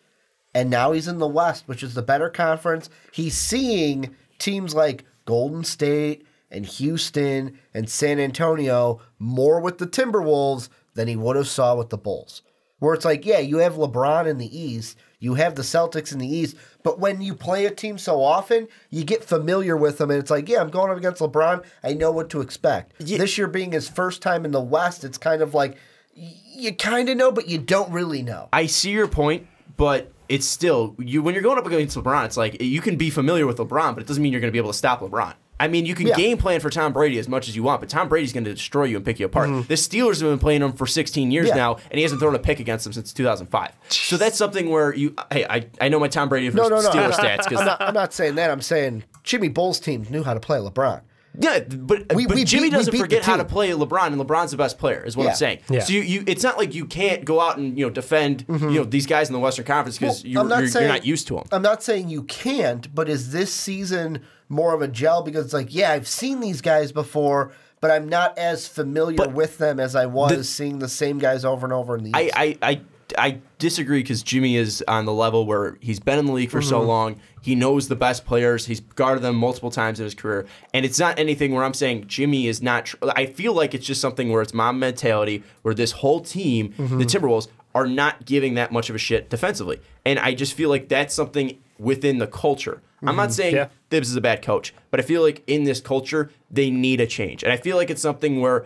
and now he's in the West, which is the better conference. He's seeing teams like Golden State and Houston and San Antonio more with the Timberwolves than he would have saw with the Bulls. where it's like, yeah, you have LeBron in the East, you have the Celtics in the East, but when you play a team so often, you get familiar with them, and it's like, yeah, I'm going up against LeBron, I know what to expect. Yeah. This year being his first time in the West, it's kind of like, you kind of know, but you don't really know. I see your point, but it's still, when you're going up against LeBron, it's like, you can be familiar with LeBron, but it doesn't mean you're going to be able to stop LeBron. I mean, you can game plan for Tom Brady as much as you want, but Tom Brady's going to destroy you and pick you apart. The Steelers have been playing him for 16 years now, and he hasn't thrown a pick against them since 2005. So that's something where I know my Tom Brady Steelers stats. I'm not saying that. I'm saying Jimmy Bull's team knew how to play LeBron. Yeah, but Jimmy doesn't forget how to play LeBron, and LeBron's the best player, is what I'm saying. Yeah. So it's not like you can't go out and defend these guys in the Western Conference because you're not used to them. I'm not saying you can't, but is this season more of a gel because it's like, yeah, I've seen these guys before, but I'm not as familiar with them as I was seeing the same guys over and over in the East. I disagree because Jimmy is on the level where he's been in the league for so long. He knows the best players. He's guarded them multiple times in his career. And it's not anything where I'm saying Jimmy is not I feel like it's just something where it's mom mentality where this whole team, the Timberwolves, are not giving that much of a shit defensively. And I just feel like that's something within the culture. I'm not saying Thibs is a bad coach, but I feel like in this culture, they need a change. And I feel like it's something where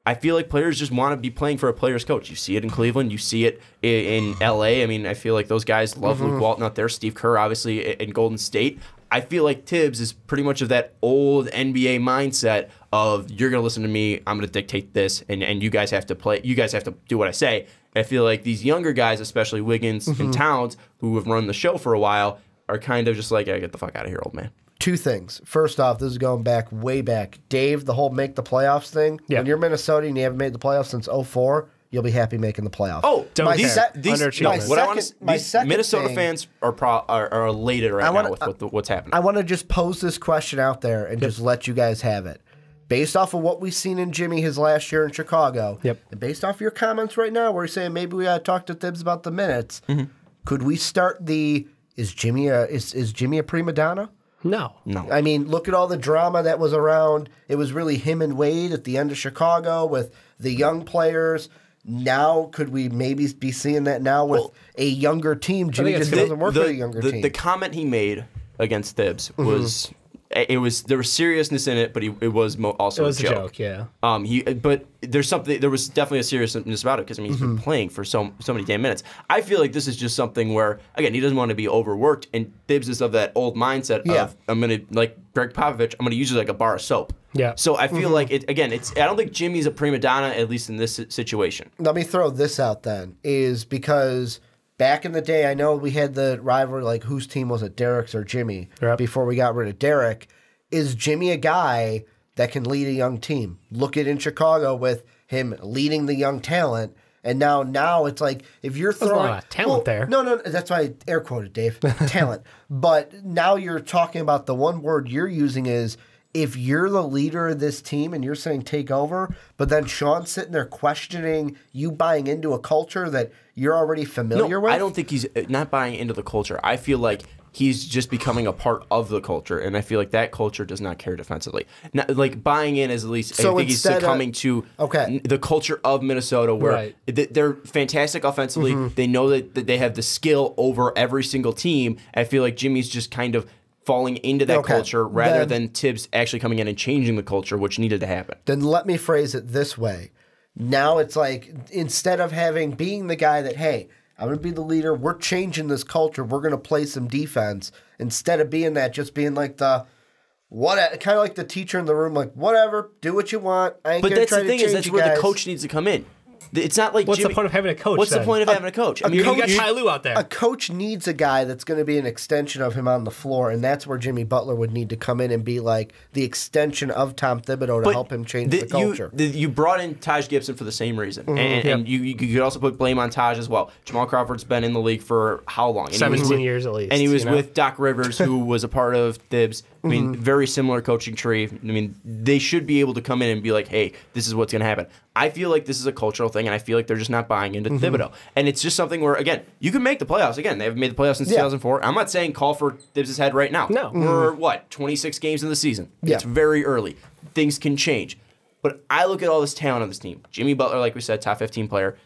I feel like players just want to be playing for a player's coach. You see it in Cleveland. You see it in L.A. I mean, I feel like those guys love Luke Walton out there. Steve Kerr, obviously, in Golden State. I feel like Tibbs is pretty much of that old NBA mindset of you're going to listen to me, I'm going to dictate this, and you guys have to play. You guys have to do what I say. I feel like these younger guys, especially Wiggins and Towns, who have run the show for a while, are kind of just like, hey, get the fuck out of here, old man. Two things. First off, this is going back way back. Dave, the whole make the playoffs thing. Yeah. When you're Minnesota and you haven't made the playoffs since 2004, you'll be happy making the playoffs. Oh, Minnesota fans are elated now with what's happening. I want to just pose this question out there and just let you guys have it. Based off of what we've seen in Jimmy his last year in Chicago, and based off your comments right now where you're saying maybe we got to talk to Thibs about the minutes, could we start is Jimmy a prima donna? No. I mean, look at all the drama that was around. It was really him and Wade at the end of Chicago with the young players. Now, could we maybe be seeing that now with a younger team? Jimmy just doesn't work with a younger team. The comment he made against Thibs was there was seriousness in it, but it was also a joke. Yeah. But there was definitely a seriousness about it because he's been playing for so many damn minutes. I feel like this is just something where again he doesn't want to be overworked, and Thibs is of that old mindset of I'm gonna like Greg Popovich. I'm gonna use it like a bar of soap. Yeah. So I feel like I don't think Jimmy's a prima donna at least in this situation. Let me throw this out then is because. Back in the day, I know we had the rivalry, like whose team was it, Derek's or Jimmy, before we got rid of Derek. Is Jimmy a guy that can lead a young team? Look at in Chicago with him leading the young talent, and now it's like if you're throwing... There's a lot of talent there. No, that's why I air quoted, Dave. Talent. But now you're talking about the one word you're using is... If you're the leader of this team and you're saying take over, but then Sean's sitting there questioning you buying into a culture that you're already familiar with? I don't think he's not buying into the culture. I feel like he's just becoming a part of the culture, and I feel like that culture does not care defensively. Not, like buying in is at least, I think he's succumbing to the culture of Minnesota where they're fantastic offensively. They know that they have the skill over every single team. I feel like Jimmy's just kind of falling into that culture rather than Tibbs actually coming in and changing the culture, which needed to happen. Then let me phrase it this way. Now it's like, instead of being the guy that, hey, I'm going to be the leader, we're changing this culture, we're going to play some defense, instead of being that, just being like kind of like the teacher in the room, like, whatever, do what you want, I ain't going to try to change you guys. But that's the thing that's where the coach needs to come in. It's not like what's the point of having a coach? What's the point of having a coach? I mean, you got Ty Lue out there. A coach needs a guy that's going to be an extension of him on the floor, and that's where Jimmy Butler would need to come in and be like the extension of Tom Thibodeau to help him change the culture. You brought in Taj Gibson for the same reason, and you could also put blame on Taj as well. Jamal Crawford's been in the league for how long? 17 years at least. And he was with Doc Rivers, who was a part of Thibs. I mean, very similar coaching tree. I mean, they should be able to come in and be like, hey, this is what's going to happen. I feel like this is a cultural thing, and I feel like they're just not buying into Thibodeau. And it's just something where, again, you can make the playoffs. Again, they haven't made the playoffs since 2004. I'm not saying call for Thibs' head right now. No. We're, 26 games in the season. Yeah. It's very early. Things can change. But I look at all this talent on this team. Jimmy Butler, like we said, top 15 player.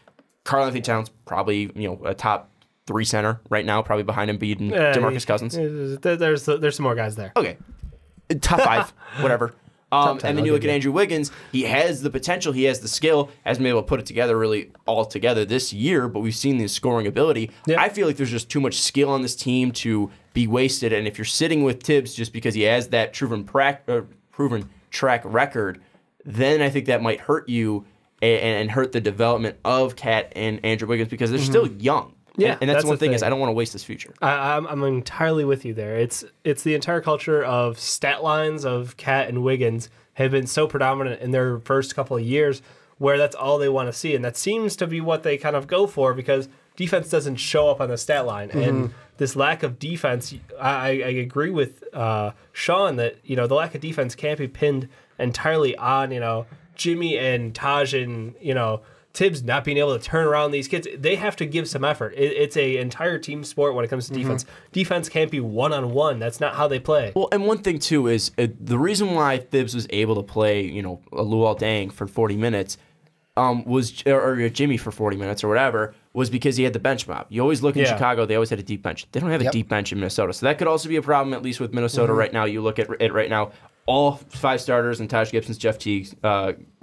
Karl-Anthony Towns, probably a top 3 center right now, probably behind Embiid and DeMarcus Cousins. There's some more guys there. Okay. Top 5, whatever. And then you look at Andrew Wiggins. He has the potential. He has the skill. Hasn't been able to put it together really all together this year, but we've seen the scoring ability. Yeah. I feel like there's just too much skill on this team to be wasted. And if you're sitting with Tibbs just because he has that proven track record, then I think that might hurt you and hurt the development of Cat and Andrew Wiggins because they're still young. Yeah, and that's one thing is I don't want to waste this future. I'm entirely with you there. It's the entire culture of stat lines of Cat and Wiggins have been so predominant in their first couple of years where that's all they want to see. And that seems to be what they kind of go for because defense doesn't show up on the stat line. And this lack of defense, I agree with Sean that, the lack of defense can't be pinned entirely on, Jimmy and Taj and, Tibbs not being able to turn around these kids. They have to give some effort. It's an entire team sport when it comes to defense. Defense can't be one-on-one. That's not how they play. Well, and one thing, too, is the reason why Tibbs was able to play, Luol Deng for 40 minutes or Jimmy for 40 minutes or whatever, was because he had the bench mob. You always look in Chicago, they always had a deep bench. They don't have a deep bench in Minnesota. So that could also be a problem, at least with Minnesota right now. You look at it right now, all 5 starters, and Taj Gibson, Jeff Teague,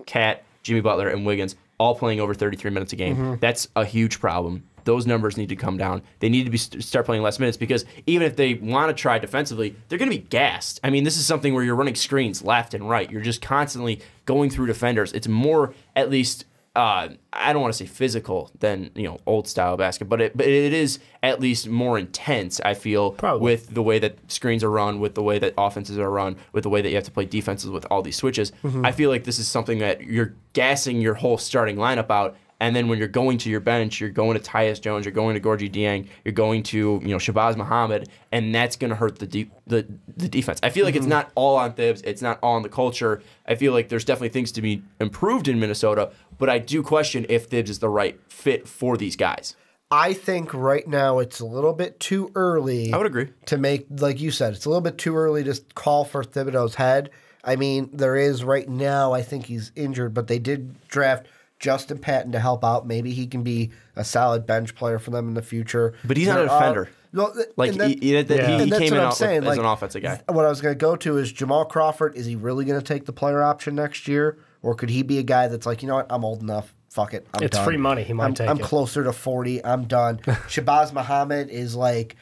Cat, Jimmy Butler, and Wiggins, all playing over 33 minutes a game. That's a huge problem. Those numbers need to come down. They need to start playing less minutes because even if they want to try defensively, they're going to be gassed. I mean, this is something where you're running screens left and right. You're just constantly going through defenders. It's more, at least, I don't want to say physical than old style basketball, but it is at least more intense. I feel with the way that screens are run, with the way that offenses are run, with the way that you have to play defenses with all these switches. I feel like this is something that you're gassing your whole starting lineup out. And then when you're going to your bench, you're going to Tyus Jones, you're going to Gorgie Dieng, you're going to Shabazz Muhammad, and that's going to hurt the defense. I feel like it's not all on Thibs, it's not all on the culture. I feel like there's definitely things to be improved in Minnesota, but I do question if Thibs is the right fit for these guys. I think right now it's a little bit too early. I would agree. To make, like you said, it's a little bit too early to call for Thibodeau's head. I mean, there is right now, I think he's injured, but they did draft Justin Patton to help out. Maybe he can be a solid bench player for them in the future. But he's not a defender. He came in as an offensive guy. What I was going to go to is Jamal Crawford. Is he really going to take the player option next year? Or could he be a guy that's like, you know what, I'm old enough. Fuck it. I'm done. It's free money. He might take it. I'm closer to 40. I'm done. Shabazz Muhammad is like,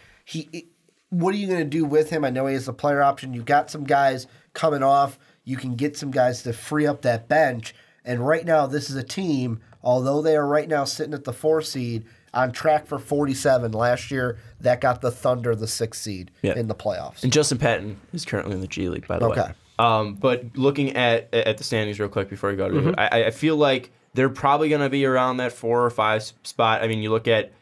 what are you going to do with him? I know he has the player option. You've got some guys coming off. You can get some guys to free up that bench. And right now, this is a team, although they are right now sitting at the 4 seed, on track for 47. Last year, that got the Thunder the 6 seed in the playoffs. And Justin Patton is currently in the G League, by the way. But looking at the standings real quick before we go to it, I feel like they're probably going to be around that 4 or 5 spot. I mean, you look at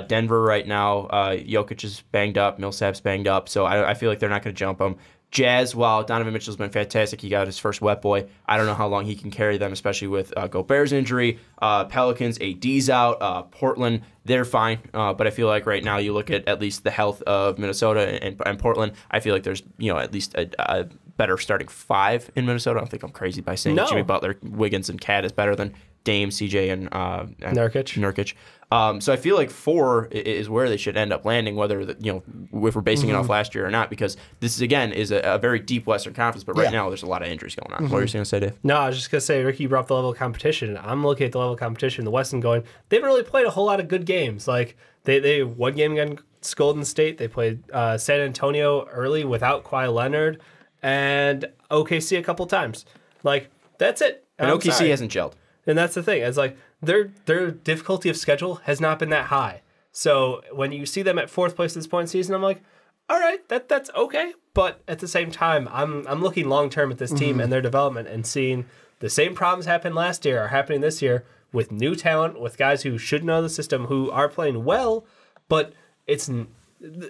Denver right now. Jokic is banged up. Millsap's banged up. So I feel like they're not going to jump them. Jazz, while Donovan Mitchell's been fantastic, he got his first wet boy. I don't know how long he can carry them, especially with Gobert's injury. Pelicans, AD's out. Portland, they're fine. But I feel like right now you look at least the health of Minnesota and Portland. I feel like there's at least a better starting 5 in Minnesota. I don't think I'm crazy by saying Jimmy Butler, Wiggins, and Cat is better than Dame, CJ, and Nurkic. So I feel like 4 is where they should end up landing, whether if we're basing it off last year or not, because this is again a very deep Western Conference. But right now there's a lot of injuries going on. What were you going to say, Dave? No, I was just going to say, Ricky brought up the level of competition. I'm looking at the level of competition in the West and going, they haven't really played a whole lot of good games. Like they one game against Golden State. They played San Antonio early without Kawhi Leonard, and OKC a couple times. Like that's it. And OKC hasn't gelled. And that's the thing. It's like their difficulty of schedule has not been that high. So when you see them at 4th place at this point in the season, I'm like, all right, that's okay. But at the same time, I'm looking long term at this team and their development and seeing the same problems happen last year are happening this year with new talent, with guys who should know the system, who are playing well, but it's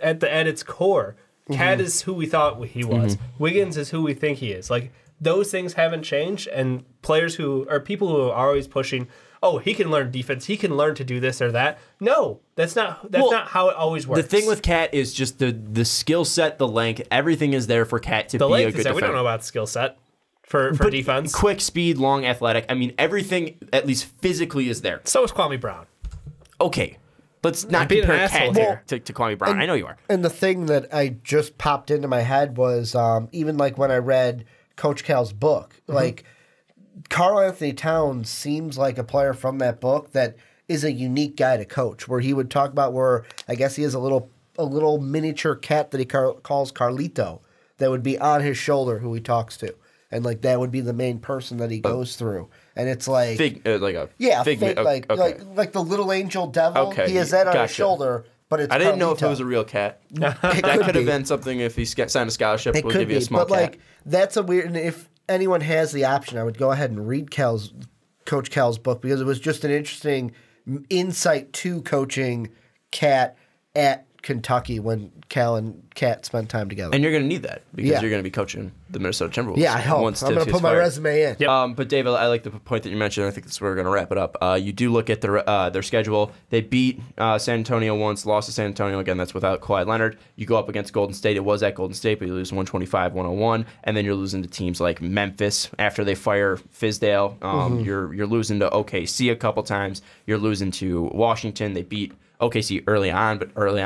at its core. Cat is who we thought he was. Wiggins is who we think he is. Like those things haven't changed, and players who are people who are always pushing, oh, he can learn defense, he can learn to do this or that. No, that's not how it always works. The thing with Cat is just the skill set, the length, everything is there for Cat to be a good defender. We don't know about skill set for defense. Quick, speed, long, athletic. I mean, everything, at least physically, is there. So is Kwame Brown. okay. Let's not being an compare asshole Cat here. to Kwame Brown. I know you are. And the thing that I just popped into my head was even like when I read Coach Cal's book, like Karl Anthony Towns seems like a player from that book that is a unique guy to coach, where he would talk about where I guess he has a little miniature cat that he calls Carlito that would be on his shoulder who he talks to. And like that would be the main person that he goes through. And it's like Fig, like a fake, okay. like the little angel devil. Okay, He has that on his gotcha. shoulder, but it's I didn't know if Carlito. it was a real cat. It That could could have be. been something if he signed a scholarship. It We'll could give you a be, small but cat. like that's a weird. And if anyone has the option, I would go ahead and read Coach Cal's book because it was just an interesting insight to coaching Cat at Kentucky when Cal and Cat spent time together. And you're going to need that because Yeah. you're going to be coaching the Minnesota Timberwolves. Yeah, I hope. once I'm going Tibbs to gets put my fired. resume in. Yep. But Dave, I like the point that you mentioned. I think that's where we're going to wrap it up. You do look at their schedule. They beat San Antonio once, lost to San Antonio again. That's without Kawhi Leonard. You go up against Golden State. It was at Golden State, but you lose 125-101, and then you're losing to teams like Memphis after they fire Fizdale. You're losing to OKC a couple times. You're losing to Washington. They beat OKC early on, but early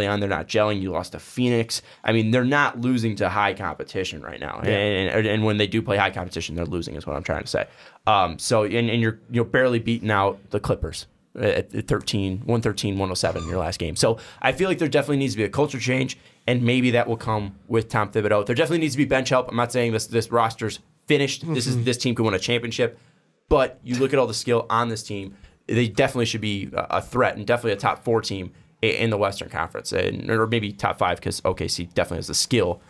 on they're not gelling. You lost to Phoenix. I mean, they're not losing to high competition right now. Yeah. And when they do play high competition, they're losing is what I'm trying to say. So you're barely beating out the Clippers at 113-107 in your last game. So I feel like there definitely needs to be a culture change, and maybe that will come with Tom Thibodeau. There definitely needs to be bench help. I'm not saying this roster's finished. This team could win a championship, but you look at all the skill on this team. They definitely should be a threat and definitely a top 4 team in the Western Conference, or maybe top 5 because OKC definitely has the skill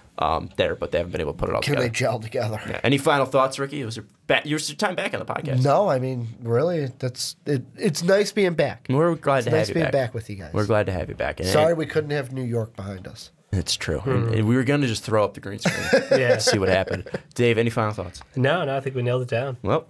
there, but they haven't been able to put it all Can together. they gel together? Yeah. Any final thoughts, Ricky? It was your time back on the podcast. No, I mean, really, it's nice being back. We're glad to Nice have you being back. with you guys. We're glad to have you back. And Sorry we couldn't have New York behind us. it's true. And we were going to just throw up the green screen. Yeah. See what happened. Dave, any final thoughts? No, I think we nailed it down. Well,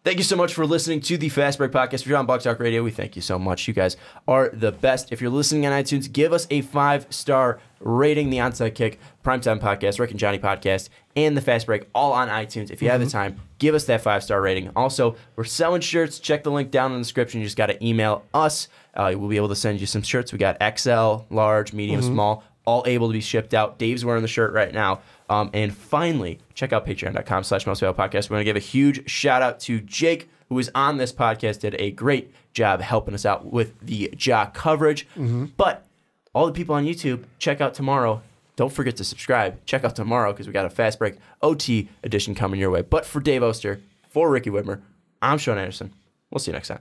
thank you so much for listening to the Fast Break Podcast. If you're on Blog Talk Radio, we thank you so much. You guys are the best. If you're listening on iTunes, give us a 5-star rating. The Onside Kick, Primetime Podcast, Rick and Johnny Podcast, and the Fast Break, all on iTunes. If you have the time, give us that 5-star rating. Also, we're selling shirts. Check the link down in the description. You just got to email us. We'll be able to send you some shirts. We got XL, large, medium, small, all able to be shipped out. Dave's wearing the shirt right now. And finally, check out patreon.com/mostvaluable-podcast. We're going to give a huge shout out to Jake, who was on this podcast, did a great job helping us out with the Ja coverage. But all the people on YouTube, check out tomorrow. Don't forget to subscribe. Check out tomorrow because we got a Fast Break OT edition coming your way. But for Dave Oster, for Ricky Whitmer, I'm Sean Anderson. We'll see you next time.